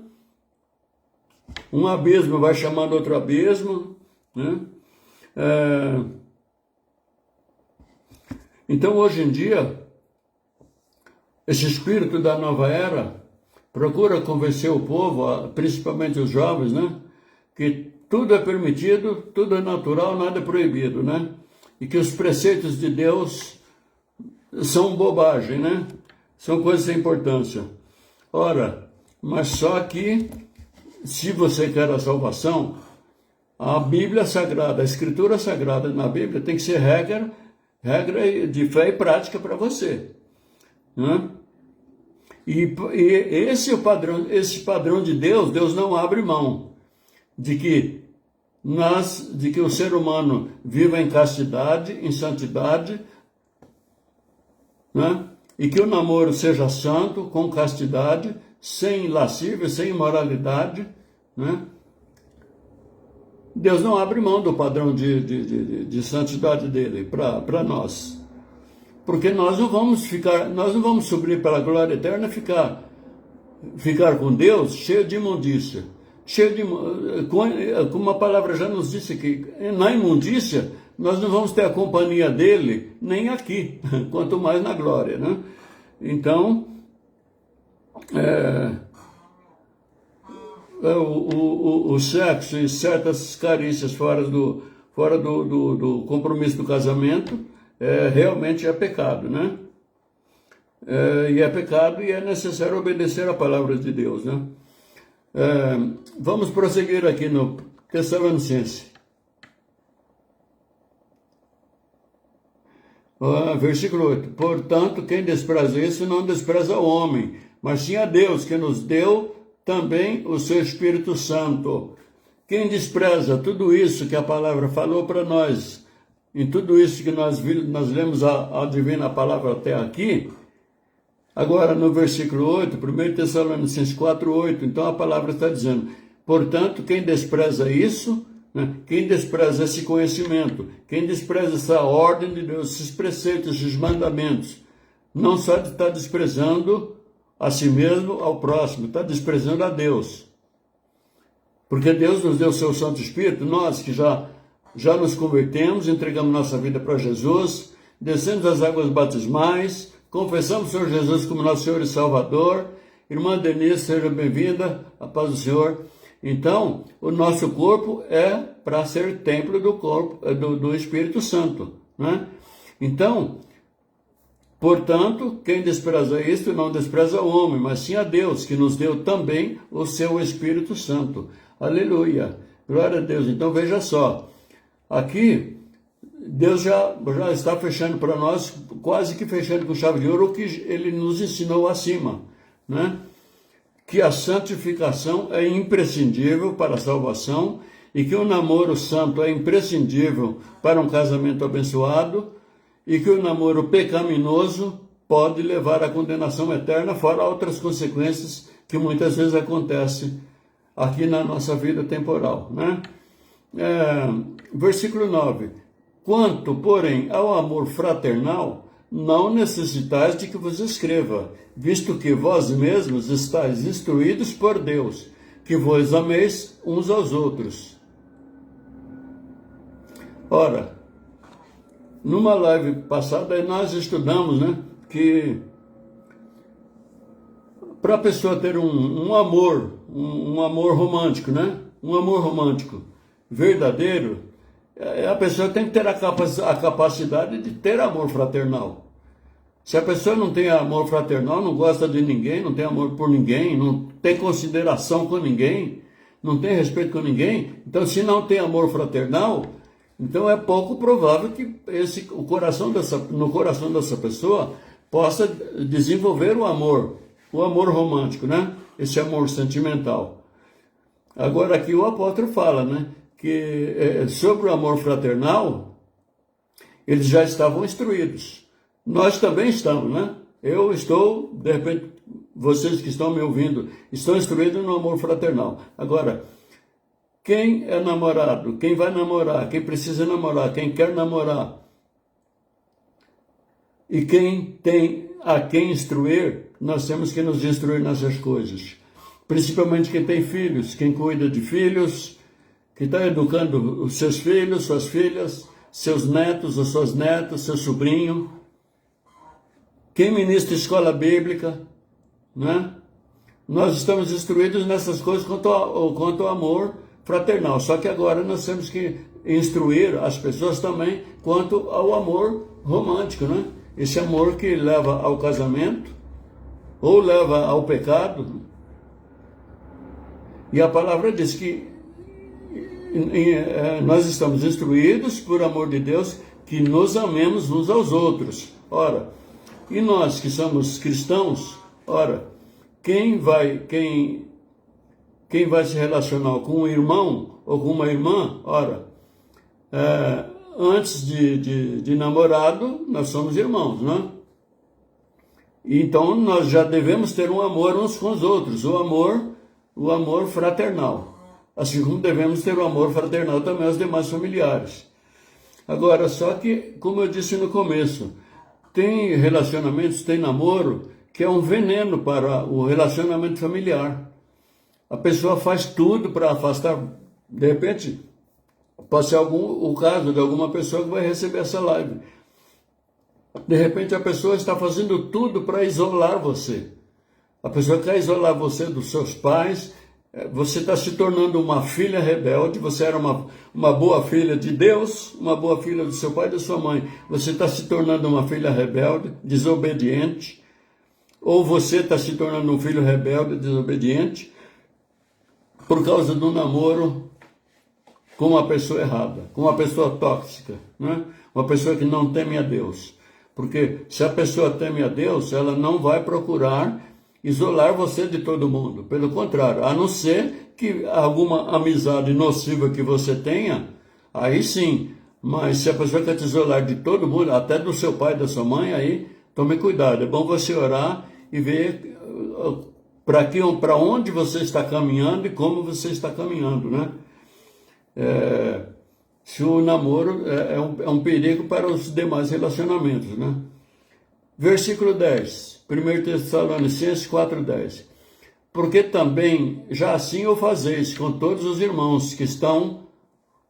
Um abismo vai chamando outro abismo, né? Então, hoje em dia, esse espírito da nova era procura convencer o povo, principalmente os jovens, né? Que tudo é permitido, tudo é natural, nada é proibido, né? E que os preceitos de Deus são bobagem, né? São coisas sem importância. Ora, mas só que, se você quer a salvação, a Bíblia Sagrada, a Escritura Sagrada na Bíblia tem que ser regra de fé e prática para você. né? E esse padrão de Deus, Deus não abre mão de que o ser humano viva em castidade, em santidade, né? E que o namoro seja santo, com castidade, sem lascívia, sem imoralidade, né? Deus não abre mão do padrão de santidade dele para nós. Porque nós não vamos subir para a glória eterna ficar com Deus cheio de imundícia. Como a palavra já nos disse que na imundícia nós não vamos ter a companhia dele nem aqui, quanto mais na glória, né? Então, o sexo e certas carícias fora do compromisso do casamento realmente é pecado, né? E é pecado e é necessário obedecer a palavra de Deus, né? Vamos prosseguir aqui no Tessalonicenses. Versículo 8. Portanto, quem despreza isso não despreza o homem, mas sim a Deus, que nos deu também o seu Espírito Santo. Quem despreza tudo isso que a palavra falou para nós, em tudo isso que nós lemos a divina palavra até aqui, agora no versículo 8, 1 Tessalonicenses 4, 8, então a palavra está dizendo, portanto, quem despreza isso, né, quem despreza esse conhecimento, quem despreza essa ordem de Deus, esses preceitos, esses mandamentos, não só está desprezando a si mesmo, ao próximo, está desprezando a Deus. Porque Deus nos deu o seu Santo Espírito, nós que já nos convertemos, entregamos nossa vida para Jesus, descemos as águas batismais, confessamos o Senhor Jesus como nosso Senhor e Salvador. Irmã Denise, seja bem-vinda, a paz do Senhor. Então, o nosso corpo é para ser templo do corpo do Espírito Santo, né? Então, portanto, quem despreza isto não despreza o homem, mas sim a Deus, que nos deu também o seu Espírito Santo. Aleluia, glória a Deus. Então veja só, aqui Deus já está fechando para nós, quase que fechando com chave de ouro o que ele nos ensinou acima, né? Que a santificação é imprescindível para a salvação e que o namoro santo é imprescindível para um casamento abençoado e que o namoro pecaminoso pode levar à condenação eterna, fora outras consequências que muitas vezes acontecem aqui na nossa vida temporal, né? Versículo 9. Quanto, porém, ao amor fraternal, não necessitais de que vos escreva, visto que vós mesmos estáis instruídos por Deus, que vos ameis uns aos outros. Ora, numa live passada nós estudamos, né, que para a pessoa ter um amor romântico, né, um amor romântico verdadeiro, a pessoa tem que ter a capacidade de ter amor fraternal. Se a pessoa não tem amor fraternal, não gosta de ninguém, não tem amor por ninguém, não tem consideração com ninguém, não tem respeito com ninguém, então se não tem amor fraternal, então é pouco provável que no coração dessa pessoa possa desenvolver o amor romântico, né? Esse amor sentimental. Agora aqui o apóstolo fala, né, que sobre o amor fraternal, eles já estavam instruídos. Nós também estamos, né? Eu estou, de repente, vocês que estão me ouvindo, estão instruídos no amor fraternal. Agora, quem é namorado, quem vai namorar, quem precisa namorar, quem quer namorar, e quem tem a quem instruir, nós temos que nos instruir nessas coisas. Principalmente quem tem filhos, quem cuida de filhos, que está educando os seus filhos, suas filhas, seus netos ou suas netas, seu sobrinho. Quem ministra escola bíblica, né? Nós estamos instruídos nessas coisas quanto ao amor fraternal. Só que agora nós temos que instruir as pessoas também quanto ao amor romântico, né? Esse amor que leva ao casamento ou leva ao pecado. E a palavra diz que nós estamos instruídos por amor de Deus que nos amemos uns aos outros. Ora, E nós que somos cristãos, ora, quem vai se relacionar com um irmão ou com uma irmã, ora, antes de namorado, nós somos irmãos, né? Então nós já devemos ter um amor uns com os outros, o amor fraternal. Assim como devemos ter o amor fraternal também aos demais familiares. Agora, só que, como eu disse no começo, tem relacionamentos, tem namoro, que é um veneno para o relacionamento familiar. A pessoa faz tudo para afastar, de repente, pode ser o caso de alguma pessoa que vai receber essa live. De repente a pessoa está fazendo tudo para isolar você. A pessoa quer isolar você dos seus pais, você está se tornando uma filha rebelde, você era uma boa filha de Deus, uma boa filha do seu pai e da sua mãe. Você está se tornando uma filha rebelde, desobediente, ou você está se tornando um filho rebelde, desobediente, por causa do namoro com uma pessoa errada, com uma pessoa tóxica, né? Uma pessoa que não teme a Deus. Porque se a pessoa teme a Deus, ela não vai procurar isolar você de todo mundo. Pelo contrário, a não ser que alguma amizade nociva que você tenha, aí sim. Mas se a pessoa quer te isolar de todo mundo, até do seu pai e da sua mãe, aí tome cuidado. É bom você orar e ver para onde você está caminhando e como você está caminhando, né? Se o namoro é um perigo para os demais relacionamentos, né? Versículo 10, 1 Tessalonicenses 4:10. Porque também já assim o fazeis com todos os irmãos que estão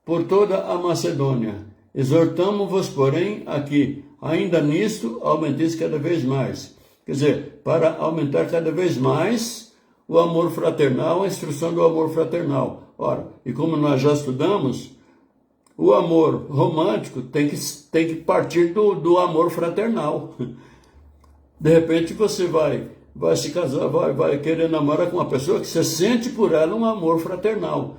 por toda a Macedônia. Exortamo-vos, porém, aqui, ainda nisto, aumenteis cada vez mais. Quer dizer, para aumentar cada vez mais o amor fraternal, a instrução do amor fraternal. Ora, e como nós já estudamos, o amor romântico tem que partir do amor fraternal. De repente você vai se casar, vai querer namorar com uma pessoa que você sente por ela um amor fraternal.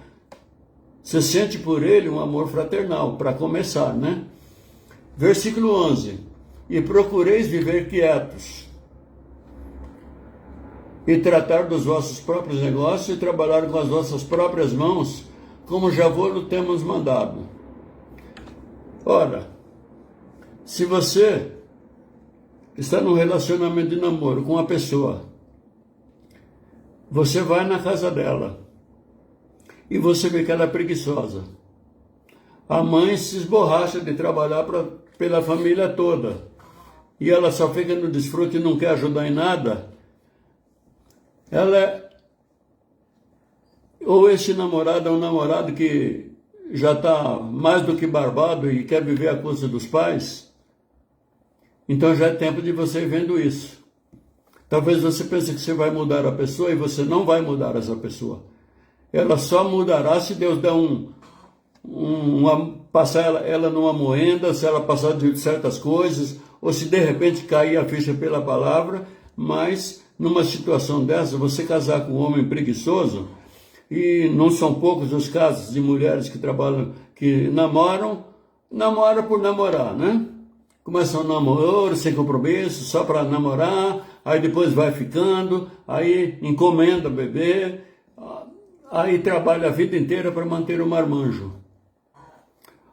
Você sente por ele um amor fraternal, para começar, né? Versículo 11. E procureis viver quietos, e tratar dos vossos próprios negócios, e trabalhar com as vossas próprias mãos, como já vos temos mandado. Ora, se você está num relacionamento de namoro com uma pessoa, você vai na casa dela e você vê que ela é preguiçosa. A mãe se esborracha de trabalhar pela família toda e ela só fica no desfrute e não quer ajudar em nada. Ou esse namorado é um namorado que já está mais do que barbado e quer viver à custa dos pais, então já é tempo de você ir vendo isso. Talvez você pense que você vai mudar a pessoa e você não vai mudar essa pessoa. Ela só mudará se Deus der passar ela numa moenda, se ela passar de certas coisas, ou se de repente cair a ficha pela palavra. Mas numa situação dessa, você casar com um homem preguiçoso, e não são poucos os casos de mulheres que trabalham, que namora por namorar, né? Começa um namoro sem compromisso, só para namorar, aí depois vai ficando, aí encomenda bebê, aí trabalha a vida inteira para manter o marmanjo.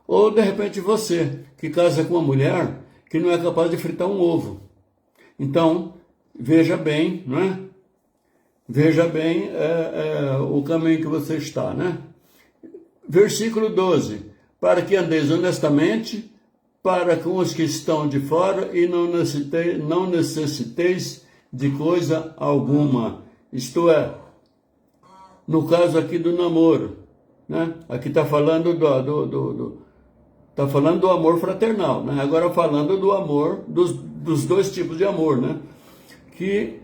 Ou de repente você, que casa com uma mulher que não é capaz de fritar um ovo. Então, veja bem, não é? Veja bem o caminho que você está, né? Versículo 12. Para que andeis honestamente para com os que estão de fora e não necessiteis de coisa alguma. Isto é, no caso aqui do namoro, né? Aqui está falando tá falando do amor fraternal, né? Agora falando do amor, dos dois tipos de amor, né? Que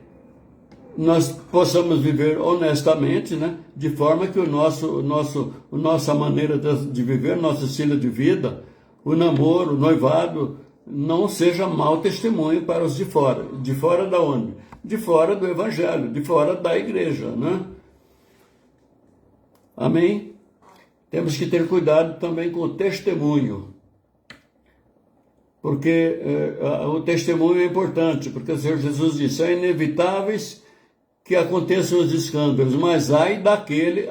nós possamos viver honestamente, né? De forma que nossa maneira de viver, nosso estilo de vida, o namoro, o noivado, não seja mau testemunho para os de fora. De fora da onde? De fora do evangelho, de fora da igreja, né? Amém? Temos que ter cuidado também com o testemunho. porque o testemunho é importante, porque o Senhor Jesus disse, é inevitáveis que aconteçam os escândalos, mas ai daquele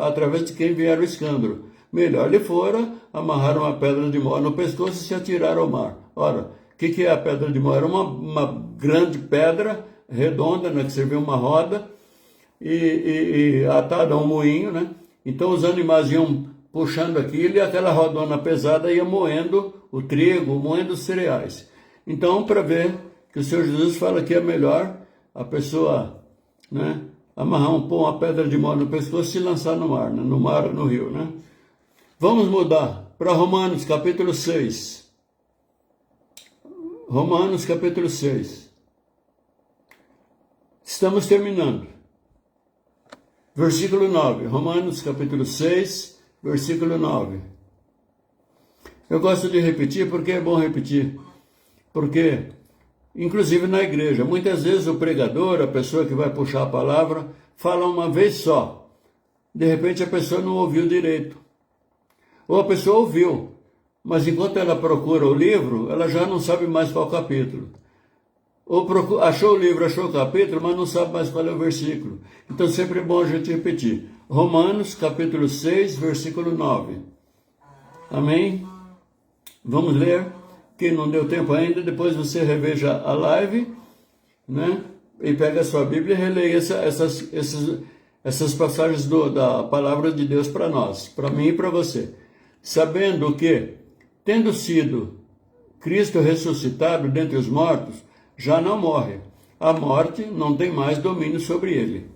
através de quem vier o escândalo. Melhor lhe fora amarrar uma pedra de mó no pescoço e se atirar ao mar. Ora, o que é a pedra de mó? Era uma grande pedra redonda, né, que servia uma roda e atada a um moinho, né? Então os animais iam puxando aquilo e aquela rodona pesada ia moendo o trigo, moendo os cereais. Então, para ver que o Senhor Jesus fala que é melhor a pessoa, né, pôr uma pedra de mó no pescoço e se lançar no mar, né? No mar, no rio, né? Vamos mudar para Romanos capítulo 6. Romanos capítulo 6. Estamos terminando. Versículo 9. Romanos capítulo 6, versículo 9. Eu gosto de repetir porque é bom repetir. Porque, inclusive na igreja, muitas vezes o pregador, a pessoa que vai puxar a palavra, fala uma vez só. De repente a pessoa não ouviu direito. Ou a pessoa ouviu, mas enquanto ela procura o livro, ela já não sabe mais qual capítulo. Ou achou o livro, achou o capítulo, mas não sabe mais qual é o versículo. Então sempre é bom a gente repetir. Romanos, capítulo 6, versículo 9. Amém? Vamos ler. Quem não deu tempo ainda, depois você reveja a live, né? E pega a sua Bíblia e releia essas passagens da palavra de Deus para nós, para mim e para você. Sabendo que, tendo sido Cristo ressuscitado dentre os mortos, já não morre. A morte não tem mais domínio sobre ele.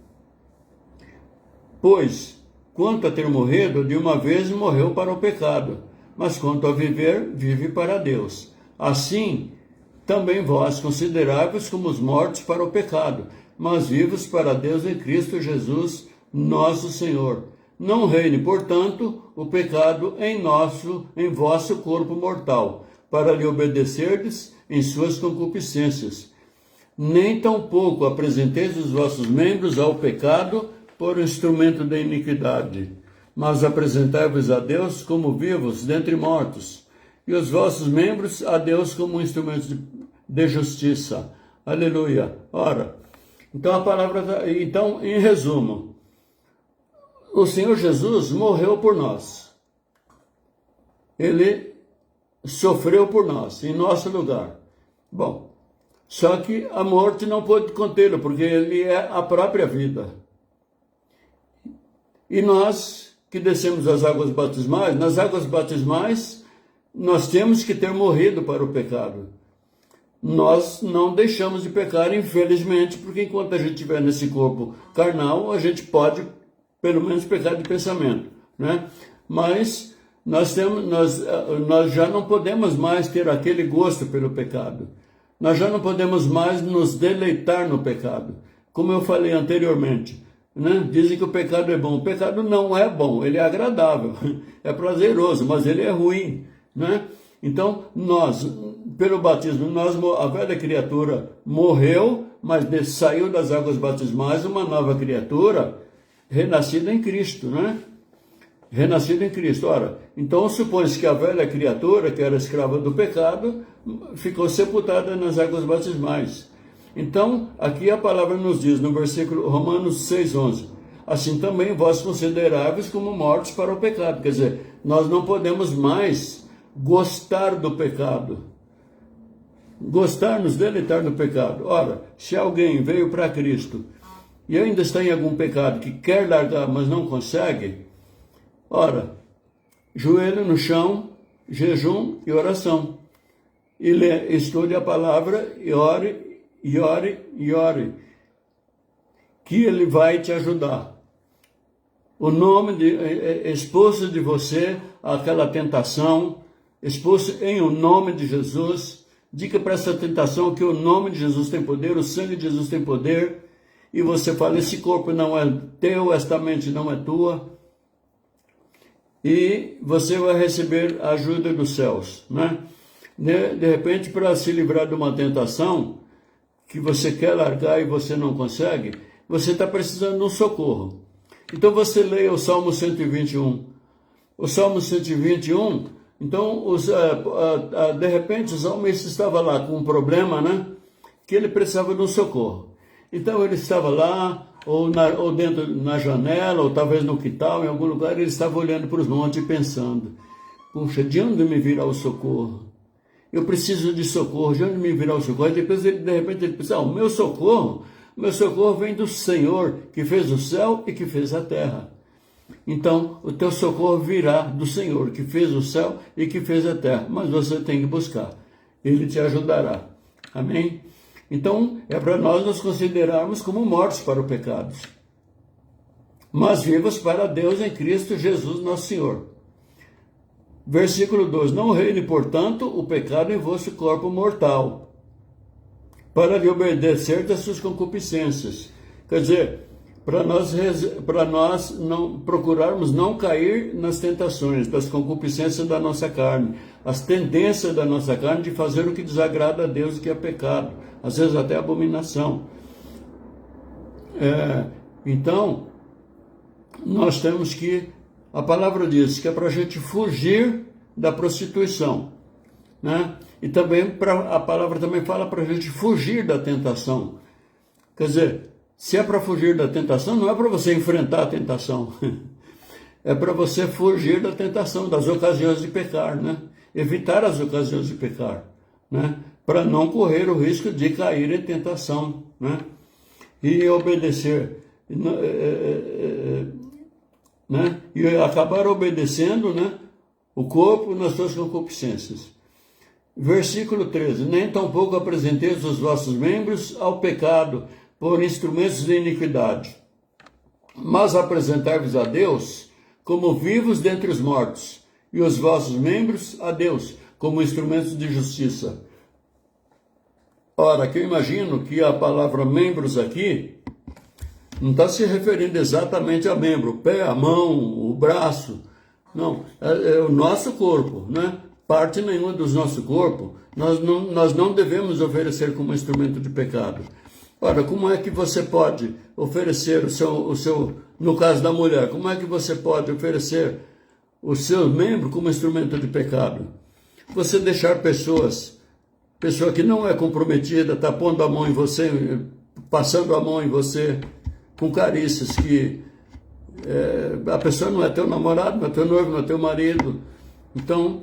Pois, quanto a ter morrido, de uma vez morreu para o pecado, mas quanto a viver, vive para Deus. Assim, também vós considerai-vos como os mortos para o pecado, mas vivos para Deus em Cristo Jesus, nosso Senhor. Não reine, portanto, o pecado em vosso corpo mortal, para lhe obedecerdes em suas concupiscências. Nem tampouco apresenteis os vossos membros ao pecado por instrumento da iniquidade, mas apresentai-vos a Deus como vivos dentre mortos, e os vossos membros a Deus como instrumentos de justiça. Aleluia. Ora, então, em resumo, o Senhor Jesus morreu por nós. Ele sofreu por nós, em nosso lugar. Bom, só que a morte não pôde contê-lo, porque ele é a própria vida. E nós que descemos as águas batismais, nas águas batismais, nós temos que ter morrido para o pecado. Nós não deixamos de pecar, infelizmente, porque enquanto a gente estiver nesse corpo carnal, a gente pode, pelo menos, pecar de pensamento, né? Mas nós já não podemos mais ter aquele gosto pelo pecado. Nós já não podemos mais nos deleitar no pecado. Como eu falei anteriormente, né? Dizem que o pecado é bom. O pecado não é bom, ele é agradável, é prazeroso, mas ele é ruim, né? Então, pelo batismo, a velha criatura morreu, mas saiu das águas batismais uma nova criatura, renascida em Cristo, né? Renascida em Cristo. Ora, então supõe-se que a velha criatura, que era escrava do pecado, ficou sepultada nas águas batismais. Então, aqui a palavra nos diz, no versículo Romanos 6:11, assim também vós consideráveis como mortos para o pecado. Quer dizer, nós não podemos mais gostar do pecado. Gostar, nos deleitar no pecado. Ora, se alguém veio para Cristo e ainda está em algum pecado que quer largar, mas não consegue, ora, joelho no chão, jejum e oração. E estude a palavra e ore, e ore, e ore, que ele vai te ajudar. Expulso de você aquela tentação, expulso em o nome de Jesus. Diga para essa tentação que o nome de Jesus tem poder, o sangue de Jesus tem poder, e você fala, esse corpo não é teu, esta mente não é tua, e você vai receber a ajuda dos céus, né? De repente, para se livrar de uma tentação que você quer largar e você não consegue, você está precisando de um socorro. Então você leia o Salmo 121. O Salmo 121 Então, de repente, o salmista estava lá com um problema, né? Que ele precisava de um socorro. Então, ele estava lá, ou dentro na janela, ou talvez no quintal, em algum lugar, ele estava olhando para os montes e pensando: puxa, de onde me virá o socorro? Eu preciso de socorro, de onde me virá o socorro? E depois, de repente, ele pensa: o meu socorro vem do Senhor, que fez o céu e que fez a terra. Então, o teu socorro virá do Senhor, que fez o céu e que fez a terra. Mas você tem que buscar. Ele te ajudará. Amém? Então, é para nós nos considerarmos como mortos para o pecado, mas vivos para Deus em Cristo Jesus, nosso Senhor. Versículo 2. Não reine, portanto, o pecado em vosso corpo mortal, para lhe obedecer das suas concupiscências. Quer dizer, para nós não procurarmos não cair nas tentações, das concupiscências da nossa carne, as tendências da nossa carne de fazer o que desagrada a Deus, que é pecado, às vezes até abominação. Então, nós temos que, a palavra diz que é para a gente fugir da prostituição, né? E também a palavra também fala para a gente fugir da tentação. Quer dizer, se é para fugir da tentação, não é para você enfrentar a tentação. É para você fugir da tentação, das ocasiões de pecar, né? Evitar as ocasiões de pecar, né? Para não correr o risco de cair em tentação, né? E obedecer, né? E acabar obedecendo, né, o corpo nas suas concupiscências. Versículo 13. Nem tampouco apresenteis os vossos membros ao pecado por instrumentos de iniquidade, mas apresentai-vos a Deus como vivos dentre os mortos, e os vossos membros a Deus como instrumentos de justiça. Ora, que eu imagino que a palavra membros aqui não está se referindo exatamente a membro, o pé, a mão, o braço. Não, é o nosso corpo, né? Parte nenhuma do nosso corpo, nós não devemos oferecer como instrumento de pecado. Ora, como é que você pode oferecer o seu, no caso da mulher, como é que você pode oferecer o seu membro como instrumento de pecado? Você deixar pessoa que não é comprometida, está pondo a mão em você, passando a mão em você, com carícias, que a pessoa não é teu namorado, não é teu noivo, não é teu marido. Então,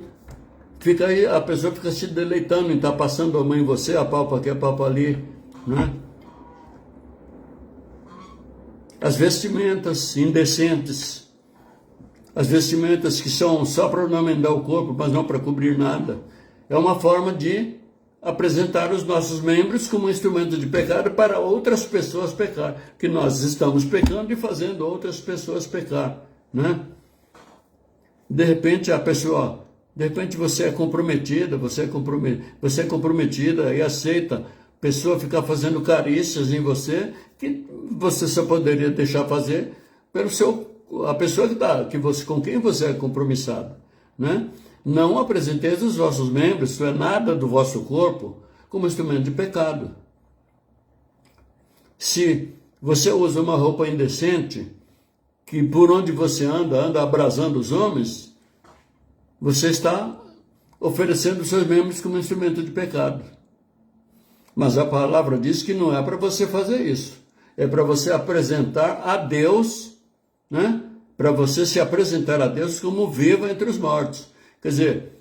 fica aí, a pessoa fica se deleitando em estar passando a mão em você, a palpa aqui, a palpa ali, né? As vestimentas indecentes, as vestimentas que são só para ornamentar o corpo, mas não para cobrir nada, é uma forma de apresentar os nossos membros como instrumento de pecado para outras pessoas pecar, que nós estamos pecando e fazendo outras pessoas pecar, né? De repente você é comprometida, você é comprometida e aceita a pessoa ficar fazendo carícias em você, que você só poderia deixar fazer a pessoa com quem você é compromissado, né? Não apresenteis os vossos membros, isso é nada do vosso corpo, como instrumento de pecado. Se você usa uma roupa indecente, que por onde você anda abrasando os homens, você está oferecendo os seus membros como instrumento de pecado. Mas a palavra diz que não é para você fazer isso. É para você apresentar a Deus, né? Para você se apresentar a Deus como vivo entre os mortos. Quer dizer,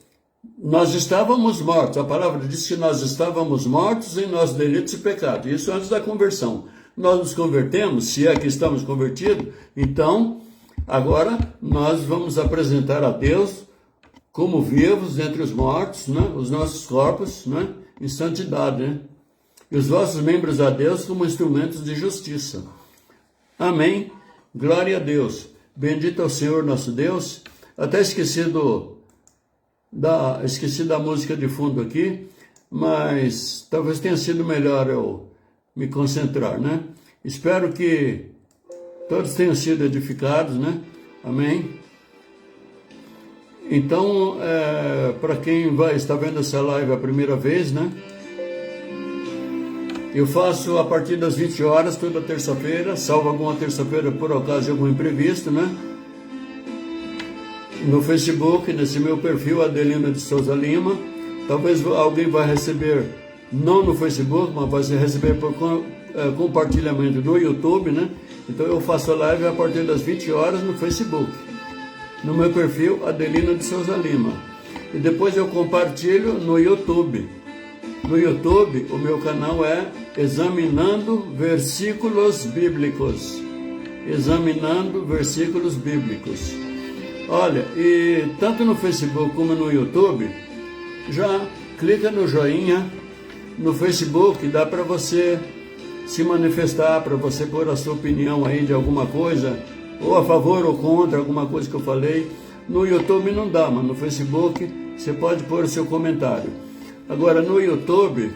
nós estávamos mortos. A palavra diz que nós estávamos mortos em nossos delitos e pecados. Isso antes da conversão. Nós nos convertemos, se é que estamos convertidos, então, agora nós vamos apresentar a Deus como vivos entre os mortos, né? Os nossos corpos, né? Em santidade, né? E os vossos membros a Deus como instrumentos de justiça. Amém. Glória a Deus. Bendito é o Senhor nosso Deus. Até esqueci da música de fundo aqui, mas talvez tenha sido melhor eu me concentrar, né? Espero que todos tenham sido edificados, né? Amém? Então, para quem está vendo essa live a primeira vez, né? Eu faço a partir das 20 horas, toda terça-feira, salvo alguma terça-feira por ocasião de algum imprevisto, né? no Facebook, nesse meu perfil, Adelino de Souza Lima. Talvez alguém vai receber, não no Facebook, mas vai receber por compartilhamento do YouTube, né? Então eu faço a live a partir das 20 horas no Facebook, no meu perfil Adelino de Souza Lima. E depois eu compartilho no YouTube. No YouTube, o meu canal é Examinando Versículos Bíblicos. Examinando Versículos Bíblicos. Olha, e tanto no Facebook como no YouTube, já clica no joinha. No Facebook dá para você se manifestar, para você pôr a sua opinião aí de alguma coisa, ou a favor ou contra alguma coisa que eu falei. No YouTube não dá, mas no Facebook você pode pôr o seu comentário. Agora no YouTube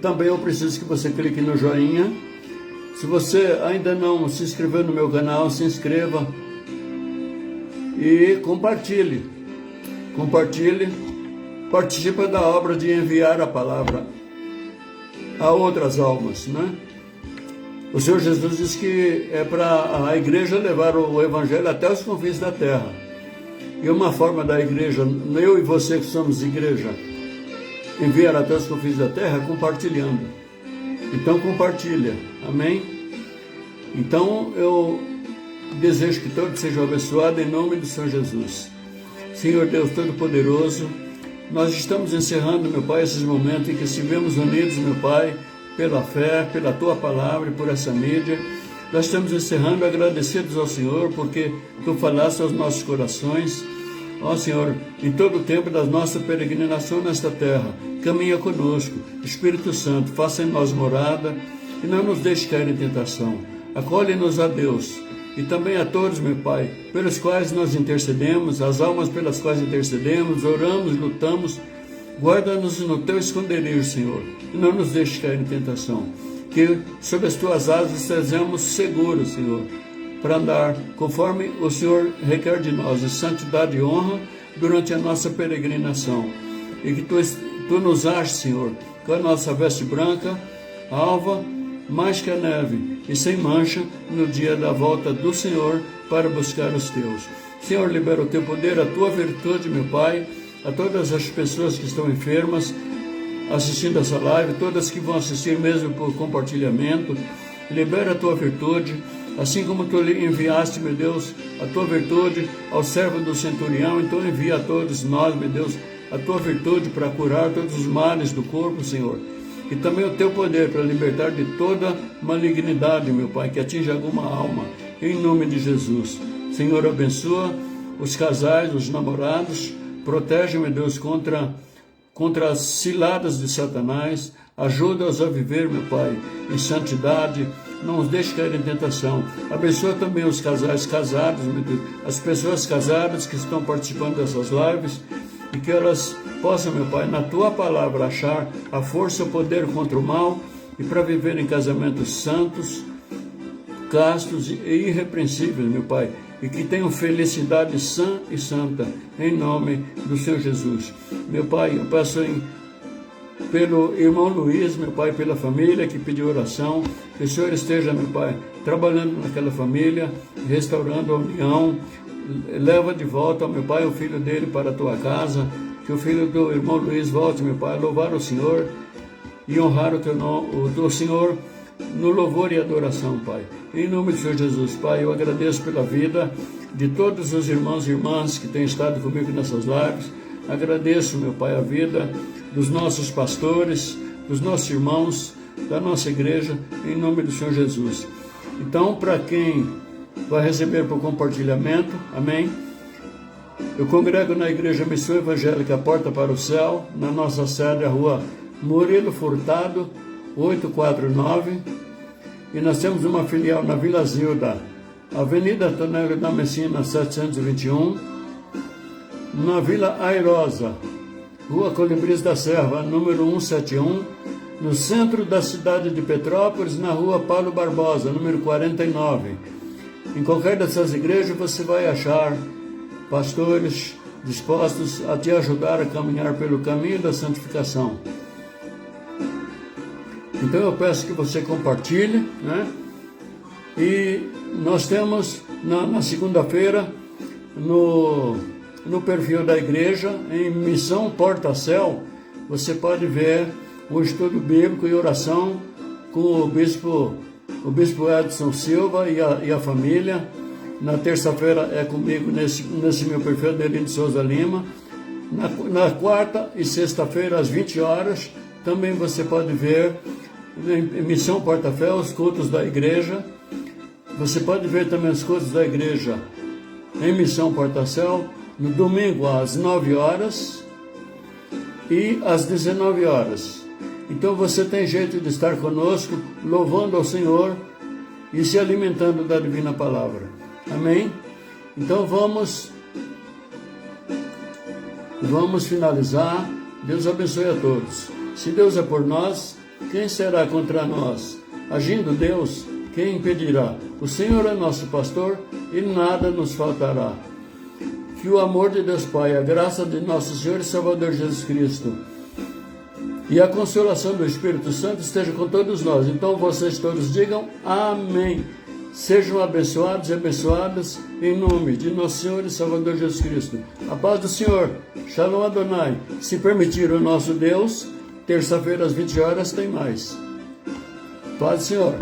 também eu preciso que você clique no joinha. Se você ainda não se inscreveu no meu canal, se inscreva e compartilhe. Participa da obra de enviar a palavra a outras almas, né? O Senhor Jesus disse que é para a igreja levar o evangelho até os confins da terra. E uma forma da igreja, eu e você que somos igreja, enviar até os confins da terra, compartilhando. Então compartilha, amém? Então eu desejo que todos sejam abençoados em nome do Senhor Jesus. Senhor Deus Todo-Poderoso, nós estamos encerrando, meu Pai, esses momentos em que estivemos unidos, meu Pai, pela fé, pela Tua Palavra e por essa mídia. Nós estamos encerrando agradecidos ao Senhor, porque Tu falaste aos nossos corações. Ó Senhor, em todo o tempo da nossa peregrinação nesta terra, caminha conosco. Espírito Santo, faça em nós morada e não nos deixe cair em tentação. Acolhe-nos a Deus e também a todos, meu Pai, pelos quais nós intercedemos, as almas pelas quais intercedemos, oramos, lutamos. Guarda-nos no Teu esconderijo, Senhor, e não nos deixe cair em tentação. Que sob as Tuas asas sejamos seguros, Senhor, para andar conforme o Senhor requer de nós, em santidade e honra, durante a nossa peregrinação. E que Tu nos aches, Senhor, com a nossa veste branca, alva, mais que a neve, e sem mancha, no dia da volta do Senhor, para buscar os Teus. Senhor, libera o Teu poder, a Tua virtude, meu Pai, a todas as pessoas que estão enfermas, assistindo essa live, todas que vão assistir mesmo por compartilhamento. Libera a Tua virtude, assim como Tu enviaste, meu Deus, a Tua virtude ao servo do centurião, então envia a todos nós, meu Deus, a Tua virtude para curar todos os males do corpo, Senhor. E também o Teu poder para libertar de toda malignidade, meu Pai, que atinge alguma alma, em nome de Jesus. Senhor, abençoa os casais, os namorados, protege, meu Deus, contra as ciladas de Satanás, ajuda-os a viver, meu Pai, em santidade, não os deixe cair em tentação. Abençoa também os casais casados, meu Deus, as pessoas casadas que estão participando dessas lives, e que elas possam, meu Pai, na Tua palavra achar a força e o poder contra o mal, e para viver em casamentos santos, castos e irrepreensíveis, meu Pai, e que tenham felicidade sã e santa, em nome do Senhor Jesus. Meu Pai, eu peço pelo irmão Luiz, meu Pai, pela família que pediu oração, que o Senhor esteja, meu Pai, trabalhando naquela família, restaurando a união. Leva de volta, meu Pai, o filho dele para a Tua casa, que o filho do irmão Luiz volte, meu Pai, a louvar o Senhor e honrar o Teu nome, o Teu Senhor, no louvor e adoração, Pai. Em nome do Senhor Jesus, Pai, eu agradeço pela vida de todos os irmãos e irmãs que têm estado comigo nessas lives. Agradeço, meu Pai, a vida dos nossos pastores, dos nossos irmãos, da nossa igreja, em nome do Senhor Jesus. Então, para quem vai receber por compartilhamento, amém? Eu congrego na Igreja Missão Evangélica Porta para o Céu, na nossa sede, a rua Murilo Furtado, 849, e nós temos uma filial na Vila Zilda, Avenida Antônio da Messina, 721, na Vila Airosa, Rua Colibris da Serva, número 171, no centro da cidade de Petrópolis, na Rua Paulo Barbosa, número 49. Em qualquer dessas igrejas você vai achar pastores dispostos a te ajudar a caminhar pelo caminho da santificação. Então eu peço que você compartilhe, né? E nós temos na segunda-feira no perfil da igreja, em Missão Porta Céu, você pode ver o estudo bíblico e oração com o bispo Edson Silva e a família. Na terça-feira é comigo nesse meu perfil, Delino de Souza Lima. Na quarta e sexta-feira, às 20 horas, também você pode ver em Missão Porta Fé os cultos da igreja. Você pode ver também os cultos da igreja em Missão Porta Céu, no domingo às 9 horas e às 19 horas. Então você tem jeito de estar conosco, louvando ao Senhor e se alimentando da divina palavra. Amém? Então vamos finalizar. Deus abençoe a todos. Se Deus é por nós, quem será contra nós? Agindo Deus, quem impedirá? O Senhor é nosso pastor e nada nos faltará. Que o amor de Deus Pai, a graça de nosso Senhor e Salvador Jesus Cristo e a consolação do Espírito Santo esteja com todos nós. Então vocês todos digam amém. Sejam abençoados e abençoadas em nome de nosso Senhor e Salvador Jesus Cristo. A paz do Senhor. Shalom Adonai. Se permitir o nosso Deus, terça-feira às 20 horas tem mais. Paz do Senhor.